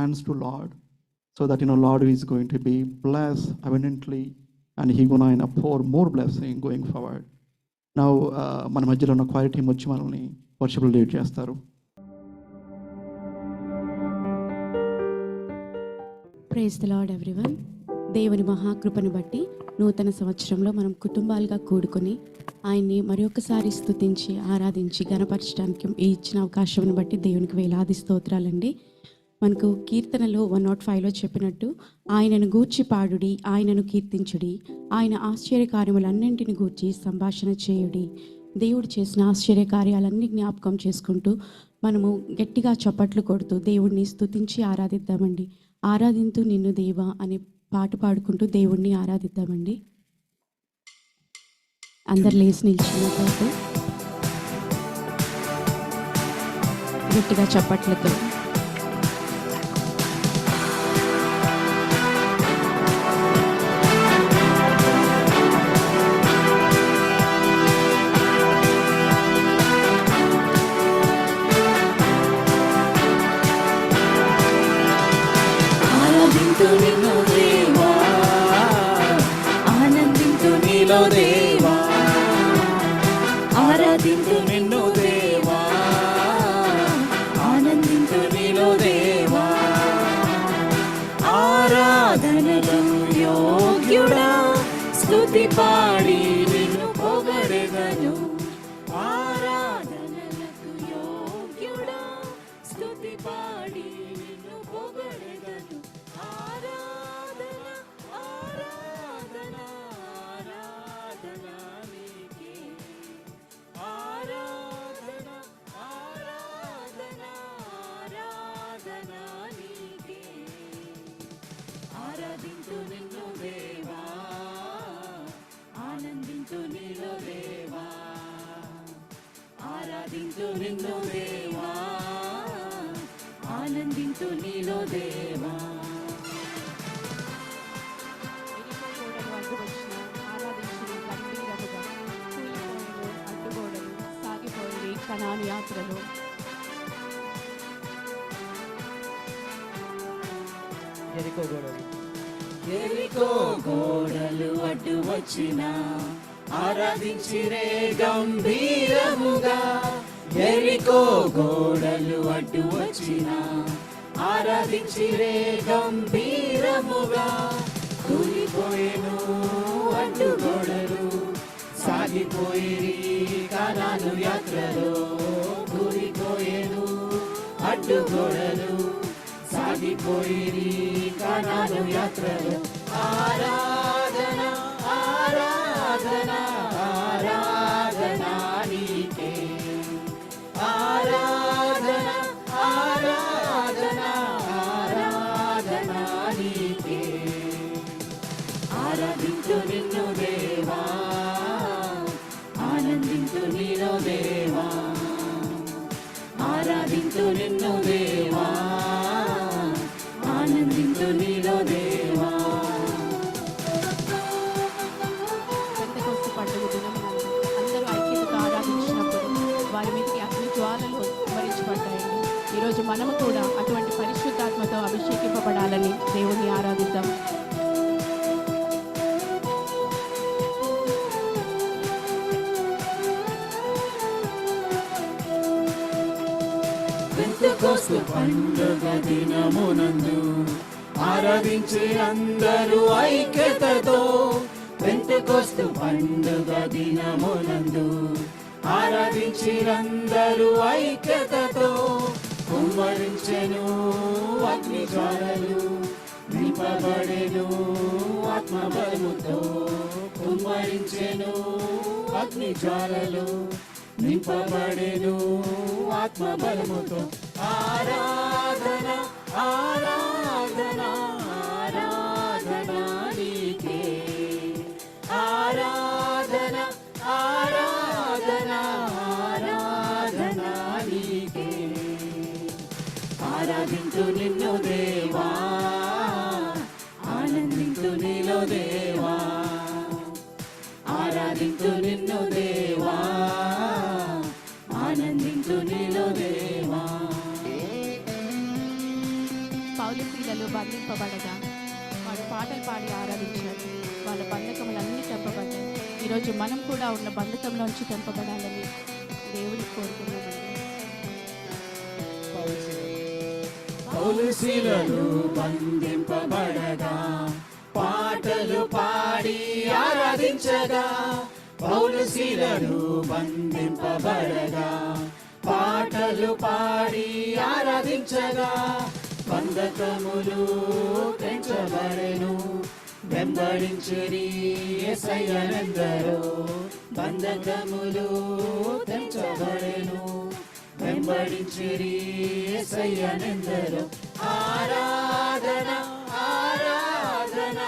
hands to Lord, so that Lord is going to be blessed abundantly, and He gonna pour more blessing going forward. Now మన మధ్యలో ఉన్న choir team వచ్చి మనల్ని వర్షిప్లో lead చేస్తారు. Praise the Lord everyone. దేవుని మహాకృపను బట్టి నూతన సంవత్సరంలో మనం కుటుంబాలుగా కూడుకొని ఆయన్ని మరొకసారి స్తుతించి ఆరాధించి గణపరచడానికి ఈ ఇచ్చిన అవకాశం బట్టి దేవునికి వేలాది స్తోత్రాలండి. మనకు కీర్తనలో 105లో చెప్పినట్టు ఆయనను గూర్చి పాడుడి, ఆయనను కీర్తించుడి, ఆయన ఆశ్చర్యకార్యములన్నింటిని గూర్చి సంభాషణ చేయుడి. దేవుడు చేసిన ఆశ్చర్యకార్యాలన్నీ జ్ఞాపకం చేసుకుంటూ మనము గట్టిగా చప్పట్లు కొడుతూ దేవుడిని స్తుతించి ఆరాధిద్దామండి. ఆరాధింతూ నిన్ను దేవా అనే పాట పాడుకుంటూ దేవుణ్ణి ఆరాధిద్దామండి. అందరు లేచి నిలిచినట్లయితే గట్టిగా చప్పట్లతో ఆరాధింతు నిన్ను దేవా, ఆనందింతు నీలో దేవా, ఆరాధనకు యోగ్యుడా, స్తుతి పాడి నిన్ను పొగడెదను. ఆరాధనలకు యోగ్యుడా, స్తుతి పాడి నిన్ను పొగడెదను. ఆరాధన ఆరాధన ఆరాధన నీకే, ఆరాధన ఆరాధన ఆరాధన నీకే. ఆరాధింతు నిన్ను దేవా, ఆనందింతు నీలో దేవా, ఆరాధింతు నిన్ను దేవా, ఆనందింతు నీలో దేవా. కనాను యాత్రలో ఎరికో గోడలు అడ్డు వచ్చిన ఆరాధించిరే గంభీరముగా. ఎరికో గోడలు అడ్డు వచ్చిన ఆరాధించిరే గంభీరముగా. కూలిపోయేను అడ్డు గోడలు, సాగిపోయి కనాను యాత్రలో. కూలిపోయేను అడ్డు గోడలు, సాగిపోయి కనాను యాత్రలో. ఆరాధన ఆరాధన ఆరాధన నీకే, ఆరాధన ఆరాధన ఆరాధన నీకే. ఆరాధించు నిన్ను దేవా, ఆనందించు నీలో దేవా, ఆరాధించు నిన్ను దేవా, ఆనందించు నీలో దేవా. పెంతెకొస్తు పండుగ దినమునందు అందరూ ఐక్యతగా ఆరాధించినప్పుడు వారి మీదకి అగ్ని జ్వాలలు స్మరించబడ్డాయండి. ఈరోజు మనము కూడా అటువంటి పరిశుద్ధాత్మతో అభిషేకింపబడాలని దేవుని ఆరాధిద్దాం. పెంతెకొస్తు పండుగ దినమునందు ఆరాధించి అందరూ ఐక్యతతో. పెంతెకొస్తు పండుగ దినమునందు ఆరాధించి అందరూ ఐక్యతతో. కుమ్మరించెను అగ్ని జ్వాలలు, నింపబడెను ఆత్మబలముతో. కుమ్మరించెను అగ్ని జ్వాలలు, నింపబడెను ఆత్మబలముతో. ఆరాధన ఆరాధన ఆరాధన నీకే, ఆరాధన ఆరాధన ఆరాధన నీకే. ఆరాధించు నిన్ను దేవా, ఆనందించు నీలో దేవా, ఆరాధించు నిన్ను దేవా, ఆనందించు నీలో దేవా. పౌలు బంధింపబడగా వాడు పాటలు పాడి ఆరాధించాడు. వాళ్ళ బంధకములన్నీ తెంపబడ్డాయి. ఈరోజు మనం కూడా ఉన్న బంధకంలోంచి తెంపబడాలని దేవుడిని కోరుకున్నామండి. పౌలు శీలలు బంధింపబడగా పాటలు పాడి ఆరాధించగా, పౌలు శీలలు బంధింపబడగా పాటలు పాడి ఆరాధించగా, బంధకములు తెంచబడెను వెంబడించిరి యేసయ్యనెందరో. బంధకములు తెంచబడెను వెంబడించిరి యేసయ్యనెందరో. ఆరాధన ఆరాధన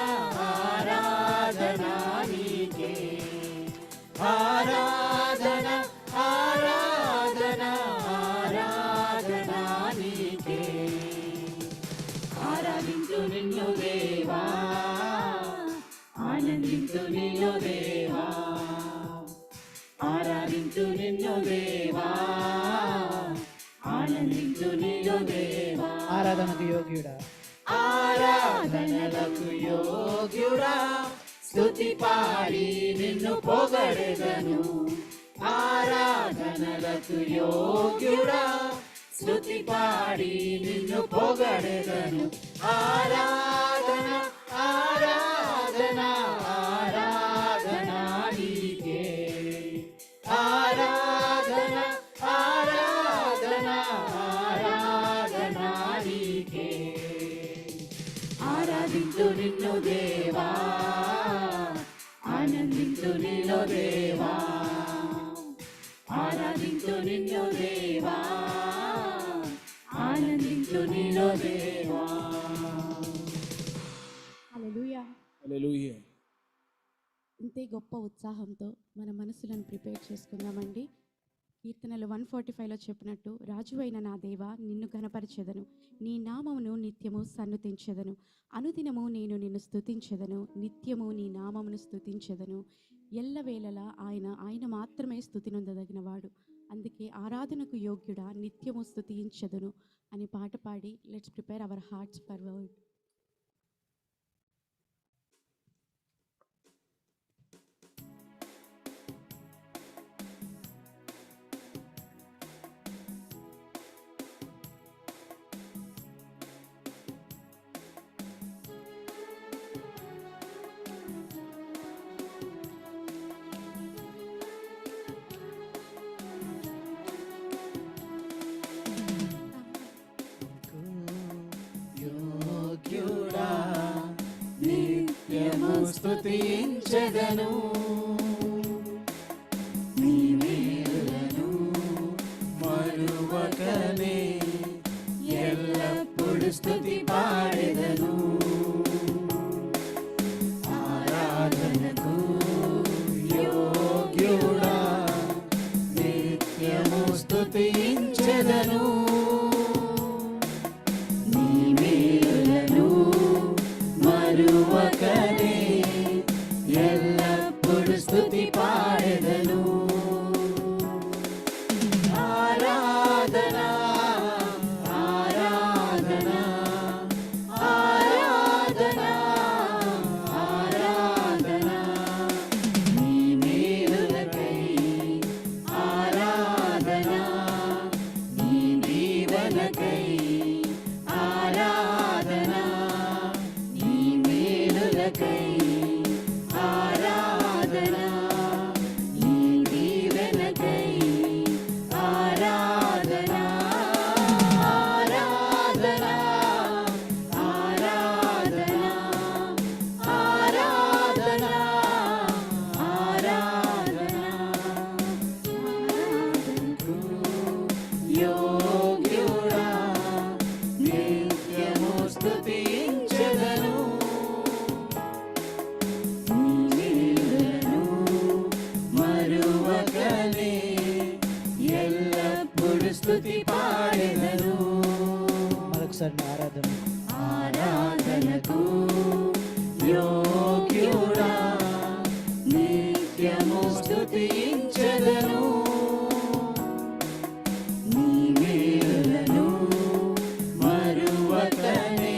ఆరాధన నీకే, ఆరాధన ఆరాధన ఆరాధన నీకే. ఆరాధించు నిన్ను దేవా, ఆనందించు నిన్ను దేవా, ఆరాధించు నిన్ను దేవా, ఆనందించు నిన్ను దేవా. ఆరాధనకు యోగ్యుడా, ఆరాధనలకు యోగ్యుడా, స్తుతి పాడి నిన్ను పొగడెదను. ఆరాధనలకు యోగ్యుడా, స్తుతి పాడి నిన్ను పొగడెదను. ఆరాధన ఆరాధన ఆరాధన నీకే, ఆరాధన ఆరాధన ఆరాధన నీకే. ఆరాధించు నిన్ను దేవా, ఆనందించు నీలో దేవా, ఆరాధించు నిన్ను దేవా, ఆనందించు నీలో దేవా. హల్లెలూయా. హల్లెలూయా. ఇంతే గొప్ప ఉత్సాహంతో మన మనసులను ప్రిపేర్ చేసుకుందామండి. కీర్తనలు 145లో చెప్పినట్టు, రాజువైన నా దేవా నిన్ను ఘనపరచెదను, నీ నామమును నిత్యము సన్నుతించెదను. అనుదినము నేను నిన్ను స్తుతించెదను, నిత్యము నీ నామమును స్తుతించెదను. ఎల్లవేళలా ఆయన మాత్రమే స్తుతి నొందదగినవాడు. అందుకే ఆరాధనకు యోగ్యుడా, నిత్యము స్తుతించెదను అని పాట పాడి let's prepare our hearts for word. యోగ్యుడా, నిత్యము స్తుతించెదను. నీ మేలులను మరువకనే ఎల్లప్పుడు స్తుతి పాడెదను. ఆరాధనకు యోగ్యుడా, నిత్యము స్తుతించెదను. నీ మేలులను మరువకనే ఎల్లప్పుడు స్తుతి పాడెదను. ఆరాధన ఆరాధన ఆరాధన ఆరాధన నీ మేలులకై, ఆరాధన నీ దీవెనకై, ఆరాధన నీ మేలులకై, ఆరాధన నీ దీవెనకై, ఆరాధన ఆరాధన ఆరాధన ఆరాధన ఆరాధన. యోగ్యుడా, నిత్యము స్తుతించెదను. నీ మేలులను మరువకనే ఎల్లప్పుడు స్తుతి పాడెదను. మరొకసారి ఆరాధన. ఆరాధనకు యోగ్యుడా, నిత్యము స్తుతించెదను. నీ మేలులను మరువకనే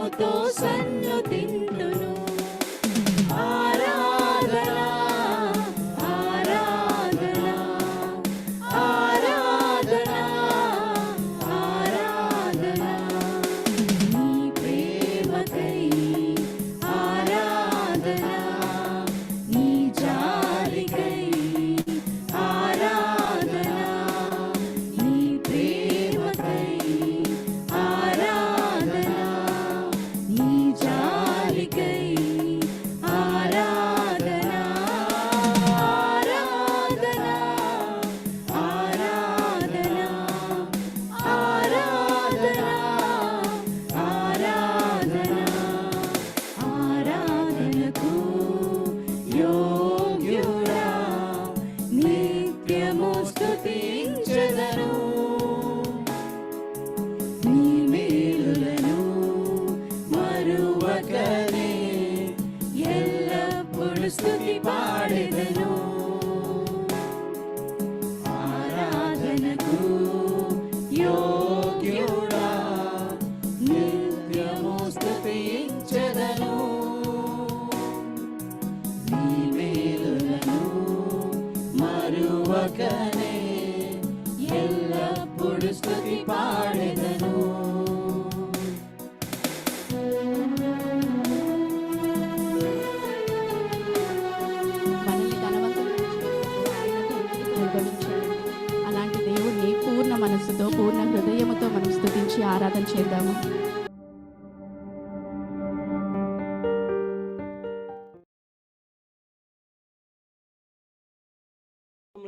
హృదయముతో సన్నుతింతును. ఆరాధన ఆరాధన ఆరాధన ఆరాధన నీ ప్రేమకై ఆరాధన నీ జాలికై ఆరాధన నీ ప్రేమకై ఆరాధన నీ జాలికై ఆరాధన ఆరాధన ఆరాధన ఆరాధన ఆరాధన ఆరాధనకు యోగ్యుడా నిత్యము స్తుతించెదను. నీ మేలులను మరువకనే ఎల్లప్పుడు స్తుతి పాడెదను. ఆరాధనకు యోగ్యుడా నిత్యము స్తుతించెదను. నీ మేలులను మరువకనే ఎల్లప్పుడు స్తుతి పాడెదను. మనల్ని ధనవంతులుగా చేస్తూ ఆయనకు ఉన్నతిని అనుభవించాడు. అలాంటి దేవుణ్ణి పూర్ణ మనస్సుతో పూర్ణ హృదయముతో మనం స్తుతించి ఆరాధన చేద్దాము.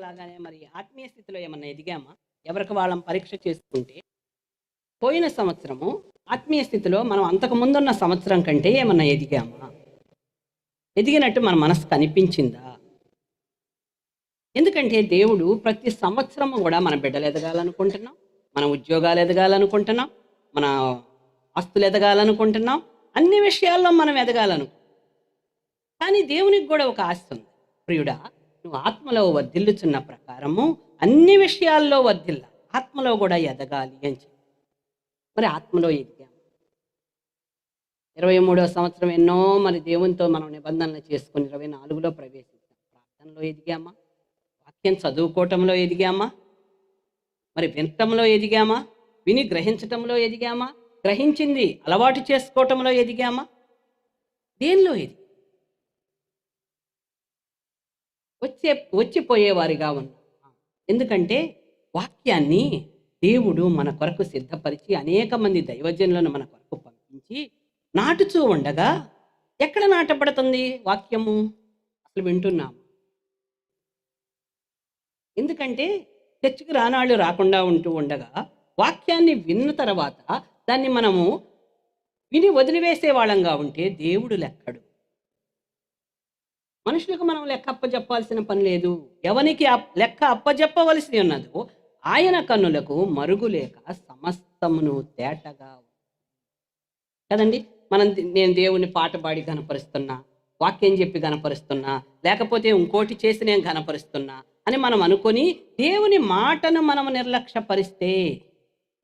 లాగానే మరి ఆత్మీయ స్థితిలో ఏమన్నా ఎదిగామా? ఎవరికి వాళ్ళం పరీక్ష చేసుకుంటే పోయిన సంవత్సరము ఆత్మీయ స్థితిలో మనం అంతకు ముందున్న సంవత్సరం కంటే ఏమన్నా ఎదిగామా? ఎదిగినట్టు మన మనసుకు అనిపించిందా? ఎందుకంటే దేవుడు ప్రతి సంవత్సరము కూడా మన బిడ్డలు ఎదగాలనుకుంటున్నాం, మన ఉద్యోగాలు ఎదగాలనుకుంటున్నాం, మన ఆస్తులు ఎదగాలనుకుంటున్నాం, అన్ని విషయాల్లో మనం ఎదగాలను. కానీ దేవునికి కూడా ఒక ఆశ ఉంది. ప్రియుడా, నువ్వు ఆత్మలో వర్ధిల్లుచున్న ప్రకారము అన్ని విషయాల్లో వర్ధిల్ల, ఆత్మలో కూడా ఎదగాలి అని చెప్పి. మరి ఆత్మలో ఎదిగాము. 23వ సంవత్సరం ఎన్నో మరి దేవునితో మనం నిబంధనలు చేసుకొని 24లో ప్రవేశించాం. ప్రార్థనలో ఎదిగామా? వాక్యం చదువుకోవటంలో ఎదిగామా? మరి వినటంలో ఎదిగామా? విని గ్రహించటంలో ఎదిగామా? గ్రహించింది అలవాటు చేసుకోవటంలో ఎదిగామా? దేనిలో ఎదిగి వచ్చిపోయేవారిగా ఉన్నాం. ఎందుకంటే వాక్యాన్ని దేవుడు మన కొరకు సిద్ధపరిచి అనేక మంది దైవజనులను మన కొరకు పంపించి నాటుచూ ఉండగా ఎక్కడ నాటపడుతుంది వాక్యము? అసలు వింటున్నాము. ఎందుకంటే చర్చికి రానాళ్ళు రాకుండా ఉంటూ ఉండగా వాక్యాన్ని విన్న తర్వాత దాన్ని మనము విని వదిలివేసే వాళ్ళంగా ఉంటే దేవుడు లెక్కడు. మనుషులకు మనం లెక్క అప్పజెప్పాల్సిన పని లేదు. ఎవనికి లెక్క అప్పజెప్పవలసి ఉన్నదో ఆయన కన్నులకు మరుగులేక సమస్తమును తేటగా కదండి. నేను దేవుని పాట పాడి కనపరుస్తున్నా, వాక్యం చెప్పి కనపరుస్తున్నా, లేకపోతే ఇంకోటి చేసి నేను కనపరుస్తున్నా అని మనం అనుకొని దేవుని మాటను మనం నిర్లక్ష్యపరిస్తే,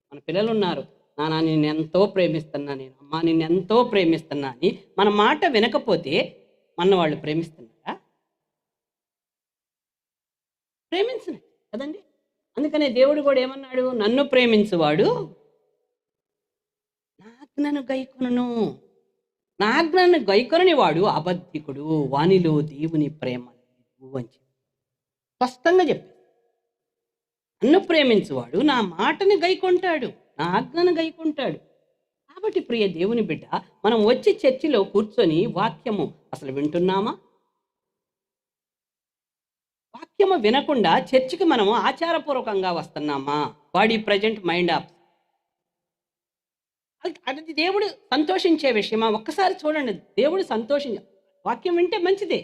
మన పిల్లలు ఉన్నారు, నాన్న నిన్నెంతో ప్రేమిస్తున్నా, నేను అమ్మా నిన్నెంతో ప్రేమిస్తున్నా అని మన మాట వినకపోతే మన వాళ్ళు ప్రేమిస్తున్నారా? ప్రేమించను కదండి. అందుకనే దేవుడు కూడా ఏమన్నాడు? నన్ను ప్రేమించువాడు నా ఆజ్ఞను గైకొనును, నా ఆజ్ఞను గైకొనని వాడు అబద్ధికుడు, వానిలో దేవుని ప్రేమ లేదు అని చెప్పి స్పష్టంగా చెప్పాడు. నన్ను ప్రేమించువాడు నా మాటని గైకొంటాడు, నా ఆజ్ఞను గైకొంటాడు. కాబట్టి ప్రియ దేవుని బిడ్డ, మనం వచ్చి చర్చిలో కూర్చొని వాక్యము అసలు వింటున్నామా? వాక్యము వినకుండా చర్చికి మనము ఆచారపూర్వకంగా వస్తున్నామా? వాడి ప్రజెంట్ మైండ్ ఆఫ్ అది దేవుడు సంతోషించే విషయమా? ఒక్కసారి చూడండి. దేవుడు వాక్యం వింటే మంచిదే,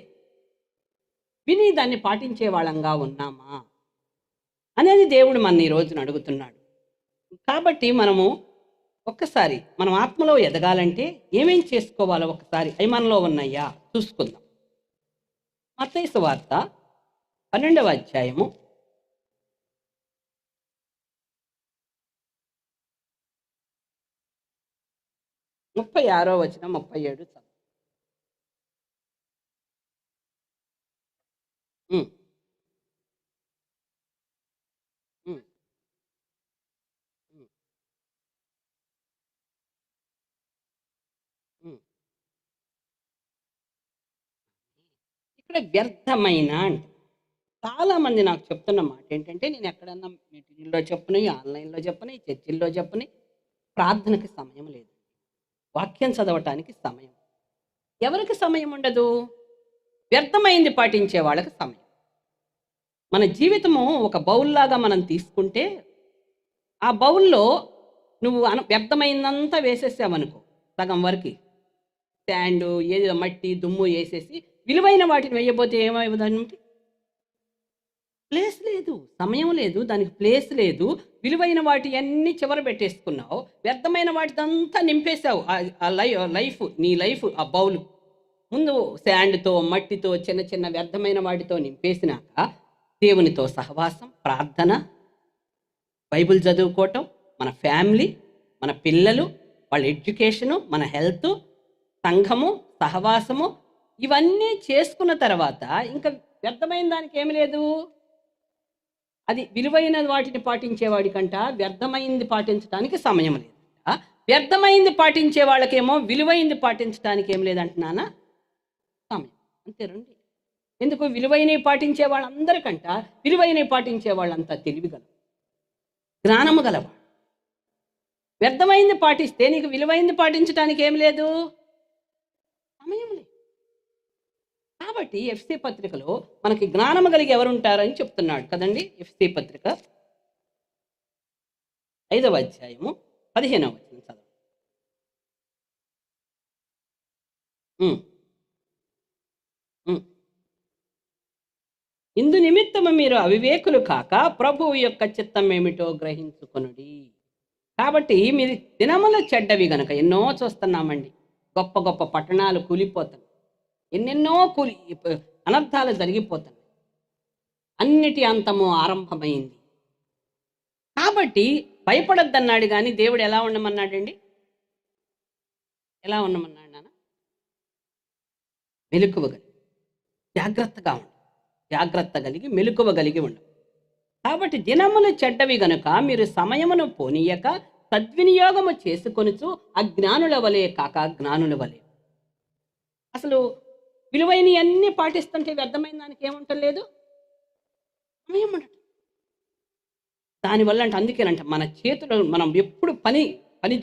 విని దాన్ని పాటించే వాళ్ళంగా ఉన్నామా అనేది దేవుడు మన ఈ రోజున అడుగుతున్నాడు. కాబట్టి మనము ఒక్కసారి మనం ఆత్మలో ఎదగాలంటే ఏమేం చేసుకోవాలో ఒకసారి అవి మనలో ఉన్నాయా చూసుకుందాం. మత్తయి సువార్త 12వ అధ్యాయము 36వ వచనం 37 చదువు. ఉమ్, ఉమ్, ఉమ్, ఉమ్. ఇక్కడ వ్యర్థమైన అంటే చాలా మంది నాకు చెప్తున్న మాట ఏంటంటే, నేను ఎక్కడన్నా మీటింగ్లో చెప్పని, ఆన్లైన్లో చెప్పని, చర్చిల్లో చెప్పని, ప్రార్థనకి సమయం లేదు, వాక్యం చదవటానికి సమయం. ఎవరికి సమయం ఉండదు? వ్యర్థమైంది పాటించే వాళ్ళకి సమయం. మన జీవితము ఒక బౌల్లాగా మనం తీసుకుంటే, ఆ బౌల్లో నువ్వు వ్యర్థమైందంతా వేసేసావనుకో, సగం వరకు శాండు ఏదో మట్టి దుమ్ము వేసేసి విలువైన వాటిని వేయబోతే ఏమవుతుంది? ప్లేస్ లేదు, సమయం లేదు, దానికి ప్లేస్ లేదు. విలువైన వాటి అన్నీ చివర పెట్టేసుకున్నావు, వ్యర్థమైన వాటిదంతా నింపేశావు. ఆ లైఫ్, నీ లైఫ్ ఆ బౌలు ముందు శాండ్తో, మట్టితో, చిన్న చిన్న వ్యర్థమైన వాటితో నింపేసినాక దేవునితో సహవాసం, ప్రార్థన, బైబిల్ చదువుకోవటం, మన ఫ్యామిలీ, మన పిల్లలు, వాళ్ళ ఎడ్యుకేషను, మన హెల్త్, సంఘము, సహవాసము, ఇవన్నీ చేసుకున్న తర్వాత ఇంకా వ్యర్థమైన దానికి ఏమి లేదు. అది విలువైన వాటిని పాటించేవాడికంట వ్యర్థమైంది పాటించడానికి సమయం లేదంట. వ్యర్థమైంది పాటించే వాళ్ళకేమో విలువైంది పాటించడానికి ఏం లేదంటున్నానా? సమయం. అంతే రండి. ఎందుకు? విలువైనవి పాటించే వాళ్ళందరికంట విలువైనవి పాటించే వాళ్ళంతా తెలివిగల, జ్ఞానము గలవాడు. వ్యర్థమైంది పాటిస్తే నీకు విలువైంది పాటించడానికి ఏం లేదు, సమయం లేదు. కాబట్టి ఎఫ్సీ పత్రికలో మనకి జ్ఞానము కలిగి ఎవరుంటారని చెప్తున్నాడు కదండి. ఎఫ్సీ పత్రిక 5వ అధ్యాయము 15వ వచనం చదవండి. ఇందు నిమిత్తము మీరు అవివేకులు కాక ప్రభువు యొక్క చిత్తం ఏమిటో గ్రహించుకొనుడి. కాబట్టి మీరు దినములు చెడ్డవి గనక ఎన్నో చూస్తున్నామండి. గొప్ప గొప్ప పట్టణాలు కూలిపోతాయి, ఎన్నెన్నో అనర్థాలు జరిగిపోతాయి, అన్నిటి అంతము ఆరంభమైంది. కాబట్టి భయపడొద్దన్నాడు. కానీ దేవుడు ఎలా ఉండమన్నాడండి? ఎలా ఉండమన్నాడు నాన్న? మెలకువగలిగి, జాగ్రత్తగా ఉండు, జాగ్రత్త కలిగి మెలకువ కలిగి ఉండు. కాబట్టి దినములు చెడ్డవి గనుక మీరు సమయమును పోనీయక సద్వినియోగము చేసుకొనుచు అజ్ఞానుల వలె కాక జ్ఞానుల వలె. అసలు విలువైనవి అన్నీ పాటిస్తుంటే వ్యర్థమైన దానికి ఏముంటలేదు, సమయం ఉండటం. దానివల్ల అంటే అందుకేనంట మన చేతులు మనం ఎప్పుడు పని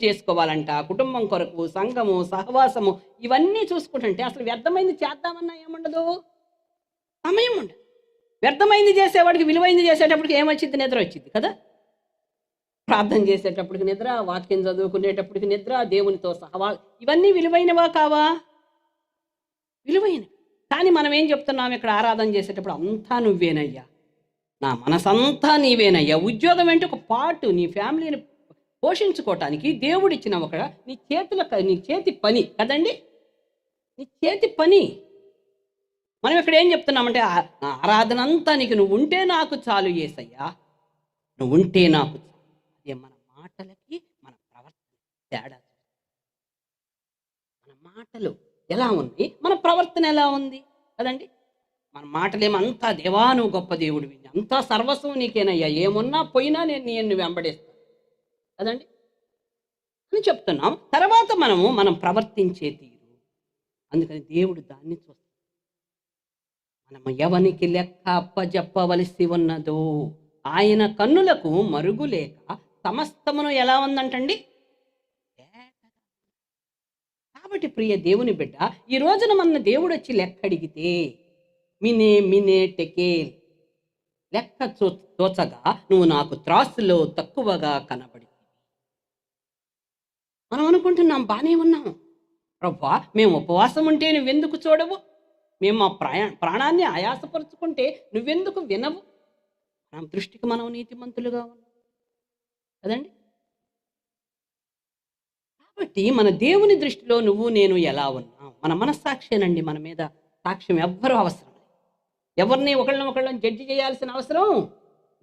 చేసుకోవాలంట. కుటుంబం కొరకు, సంఘము, సహవాసము ఇవన్నీ చూసుకుంటుంటే అసలు వ్యర్థమైంది చేద్దామన్నా ఏముండదు, సమయం ఉండదు. వ్యర్థమైంది చేసేవాడికి విలువైంది చేసేటప్పటికి ఏమొచ్చింది? నిద్ర వచ్చింది కదా. ప్రార్థన చేసేటప్పటికి నిద్ర, వాక్యం చదువుకునేటప్పటికి నిద్ర, దేవునితో ఇవన్నీ విలువైనవా కావా? విలువైనవి. కానీ మనం ఏం చెప్తున్నాం ఇక్కడ? ఆరాధన చేసేటప్పుడు అంతా నువ్వేనయ్యా, నా మనసంతా నీవేనయ్యా. ఉద్యోగం ఏంటి? ఒక పార్ట్, నీ ఫ్యామిలీని పోషించుకోవటానికి దేవుడిచ్చిన ఒక నీ చేతి పని కదండి, నీ చేతి పని. మనం ఇక్కడ ఏం చెప్తున్నామంటే నా ఆరాధన అంతా నీకు, నువ్వు ఉంటే నాకు చాలు యేసయ్యా, నువ్వు ఉంటే నాకు చాలు. అదే మన మాటలకి మన ప్రవర్తన తేడా. మన మాటలు ఎలా ఉంది, మన ప్రవర్తన ఎలా ఉంది కదండి. మన మాటలేమంతా దేవా నువ్వు గొప్ప దేవుడివి, అంతా సర్వస్వం నీకేనయ్యా, ఏమున్నా పోయినా నేను వెంబడేస్తాను కదండి అని చెప్తున్నాం. తర్వాత మనం ప్రవర్తించే తీరు, అందుకని దేవుడు దాన్ని చూస్తాడు. మనం ఎవనికి లెక్క అప్పజెప్పవలసి ఉన్నదో ఆయన కన్నులకు మరుగులేక సమస్తమును ఎలా ఉందంటండి. కాబట్టి ప్రియ దేవుని బిడ్డ, ఈ రోజున మన దేవుడు వచ్చి లెక్క అడిగితే మినే టెకేల్, లెక్క తోచగా నువ్వు నాకు త్రాసులో తక్కువగా కనబడి. మనం అనుకుంటున్నాం బానే ఉన్నాము ప్రభువా, మేము ఉపవాసం ఉంటే నువ్వెందుకు చూడవు, మేము మా ప్రాణాన్ని ఆయాసపరుచుకుంటే నువ్వెందుకు వినవు. మన దృష్టికి మనం నీతిమంతులుగా ఉన్నాం కదండి. కాబట్టి మన దేవుని దృష్టిలో నువ్వు నేను ఎలా ఉన్నాం? మన మనస్సాక్షేనండి మన మీద సాక్ష్యం. ఎవ్వరూ అవసరం లేదు, ఎవరిని ఒకళ్ళని జడ్జి చేయాల్సిన అవసరం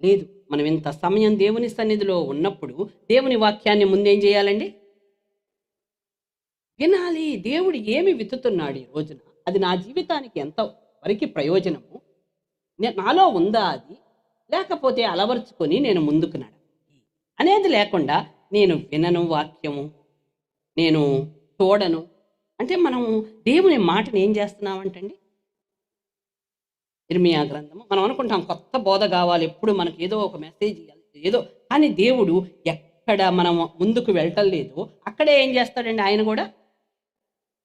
లేదు. మనం ఇంత సమయం దేవుని సన్నిధిలో ఉన్నప్పుడు దేవుని వాక్యాన్ని ముందేం చేయాలండి? వినాలి దేవుడు ఏమి విత్తుతున్నాడు ఈ రోజున, అది నా జీవితానికి ఎంత వరకు ప్రయోజనము, నాలో ఉందా అది, లేకపోతే అలవర్చుకొని నేను ముందుకు నడవాలి అనేది లేకుండా నేను వినను వాక్యము, నేను చూడను అంటే మనం దేవుని మాటను ఏం చేస్తున్నామంటండి. ఇర్మియా గ్రంథము మనం అనుకుంటాం కొత్త బోధ కావాలి, ఎప్పుడు మనకి ఏదో ఒక మెసేజ్ ఏదో, కానీ దేవుడు ఎక్కడ మనం ముందుకు వెళ్ళటం లేదు అక్కడే ఏం చేస్తాడండి, ఆయన కూడా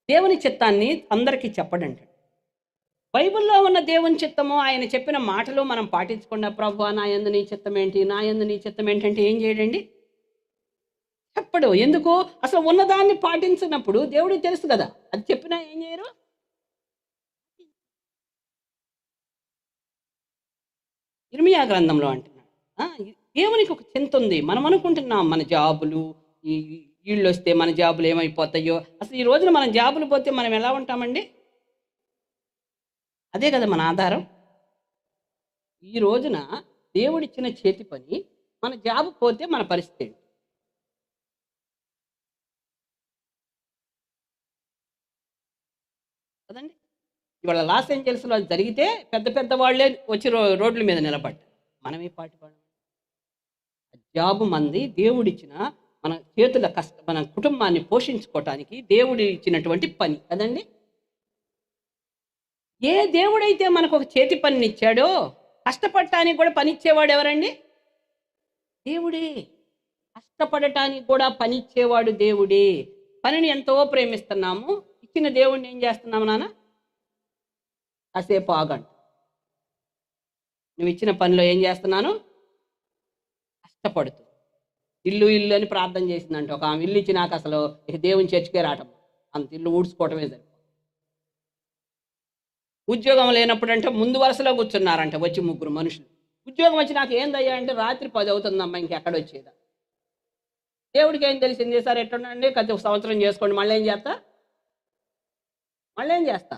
దేవుని చిత్తాన్ని అందరికీ చెప్పడంటాడు. బైబిల్లో ఉన్న దేవుని చిత్తము ఆయన చెప్పిన మాటలు మనం పాటించకుండా ప్రభువా నా యందు నీ చిత్తం ఏంటి, నా యందు నీ చిత్తం ఏంటంటే ఏం చేయడండి, చెప్పడు. ఎందుకు, అసలు ఉన్నదాన్ని పాటించినప్పుడు దేవుడికి తెలుసు కదా, అది చెప్పినా ఏం చేయరు. ఇర్మియా గ్రంథంలో అంటున్నాడు దేవునికి ఒక చింత ఉంది. మనం అనుకుంటున్నాం మన జాబులు ఈ వీళ్ళు వస్తే మన జాబులు ఏమైపోతాయో, అసలు ఈ రోజున మన జాబులు పోతే మనం ఎలా ఉంటామండి, అదే కదా మన ఆధారం. ఈ రోజున దేవుడిచ్చిన చేతి పని మన జాబు పోతే మన పరిస్థితి ఏంటి? కదండి. ఇవాళ లాస్ ఏంజల్స్లో అది జరిగితే పెద్ద పెద్ద వాళ్ళే వచ్చి రోడ్ల మీద నిలబడ్డారు. మనమే పాటి వాళ్ళం. జాబు మంది దేవుడిచ్చిన మన చేతుల మన కుటుంబాన్ని పోషించుకోవటానికి దేవుడి ఇచ్చినటువంటి పని కదండి. ఏ దేవుడైతే మనకు ఒక చేతి పనిని ఇచ్చాడో కష్టపడటానికి కూడా పని ఇచ్చేవాడు ఎవరండి? దేవుడే. కష్టపడటానికి కూడా పని ఇచ్చేవాడు దేవుడే. పనిని ఎంతో ప్రేమిస్తున్నాము, ఇచ్చిన దేవుడిని ఏం చేస్తున్నాము నాన్న, కాసేపు ఆగండి, నువ్వు ఇచ్చిన పనిలో ఏం చేస్తున్నాను, కష్టపడుతూ ఇల్లు ఇల్లు అని ప్రార్థన చేసిందంట ఒక ఆమె. ఇల్లు ఇచ్చి నాకు అసలు ఇక దేవుని చర్చికే రావటం, అంత ఇల్లు ఊడ్చుకోవటమే సరిపోతుంది. ఉద్యోగం లేనప్పుడు అంటే ముందు వరుసలో కూర్చున్నారంట వచ్చి 3 మనుషులు. ఉద్యోగం వచ్చి నాకు ఏందయ్యా అంటే రాత్రి 10 అవుతుందమ్మా, ఇంకెక్కడ వచ్చేదా. దేవుడికి ఏం తెలిసింది, సార్ ఎట్లుండండి ప్రతి సంవత్సరం చేసుకోండి, మళ్ళీ ఏం చేస్తా.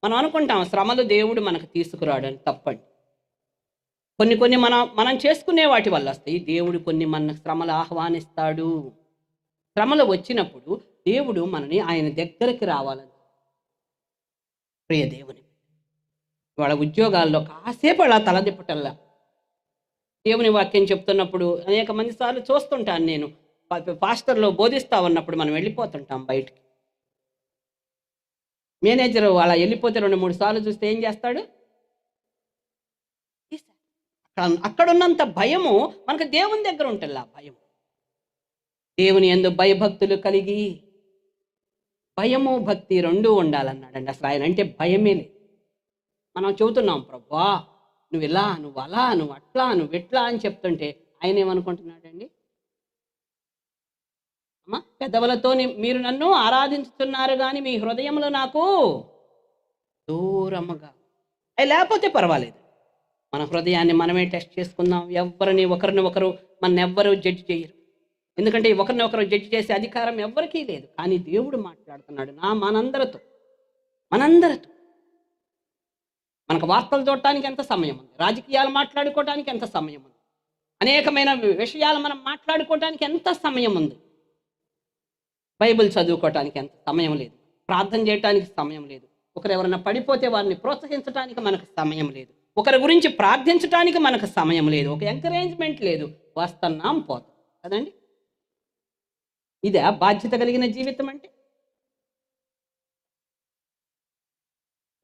మనం అనుకుంటాం శ్రమలు దేవుడు మనకు తీసుకురాడు అని, తప్పండి. కొన్ని మనం చేసుకునే వాటి వల్ల వస్తాయి. దేవుడు కొన్ని మన శ్రమలు ఆహ్వానిస్తాడు. శ్రమలు వచ్చినప్పుడు దేవుడు మనని ఆయన దగ్గరికి రావాలని. ప్రియ దేవుని వాళ్ళ ఉద్యోగాల్లో కాసేపు అలా తలదిప్పటల్లా దేవుని వాక్యం చెప్తున్నప్పుడు అనేక మంది సార్లు చూస్తుంటాను నేను. పాస్టర్లో బోధిస్తా ఉన్నప్పుడు మనం వెళ్ళిపోతుంటాం బయటికి. మేనేజర్ అలా వెళ్ళిపోతే 2-3 సార్లు చూస్తే ఏం చేస్తాడు, అక్కడున్నంత భయము మనకు దేవుని దగ్గర ఉంటుంది. ఆ భయం దేవుని యందు భయభక్తులు కలిగి, భయము భక్తి 2 ఉండాలన్నాడండి. అసలు ఆయన అంటే భయమే లేదు. మనం చెబుతున్నాం ప్రభువా నువ్వు ఇలా, నువ్వు అలా, నువ్వు అట్లా, నువ్వు ఎట్లా అని చెప్తుంటే ఆయన ఏమనుకుంటున్నాడండి, అమ్మా పెదవులతో మీరు నన్ను ఆరాధించుతున్నారు కానీ మీ హృదయంలో నాకు దూరముగా. అవి లేకపోతే పర్వాలేదు, మన హృదయాన్ని మనమే టెస్ట్ చేసుకుందాం. ఒకరిని మన ఎవ్వరు జడ్జి చేయరు. ఎందుకంటే ఒకరిని ఒకరు జడ్జి చేసే అధికారం ఎవ్వరికీ లేదు. కానీ దేవుడు మాట్లాడుతున్నాడు మనందరితో. మనకు వార్తలు చూడటానికి ఎంత సమయం ఉంది, రాజకీయాలు మాట్లాడుకోవడానికి ఎంత సమయం ఉంది, అనేకమైన విషయాలు మనం మాట్లాడుకోవడానికి ఎంత సమయం ఉంది, బైబిల్ చదువుకోవటానికి ఎంత సమయం లేదు, ప్రార్థన చేయటానికి సమయం లేదు, ఒకరు ఎవరైనా పడిపోతే వారిని ప్రోత్సహించడానికి మనకు సమయం లేదు, ఒకరి గురించి ప్రార్థించడానికి మనకు సమయం లేదు, ఒక ఎంకరేజ్మెంట్ లేదు, వస్తున్నాం పోతాం కదండి. ఇదే బాధ్యత కలిగిన జీవితం అంటే.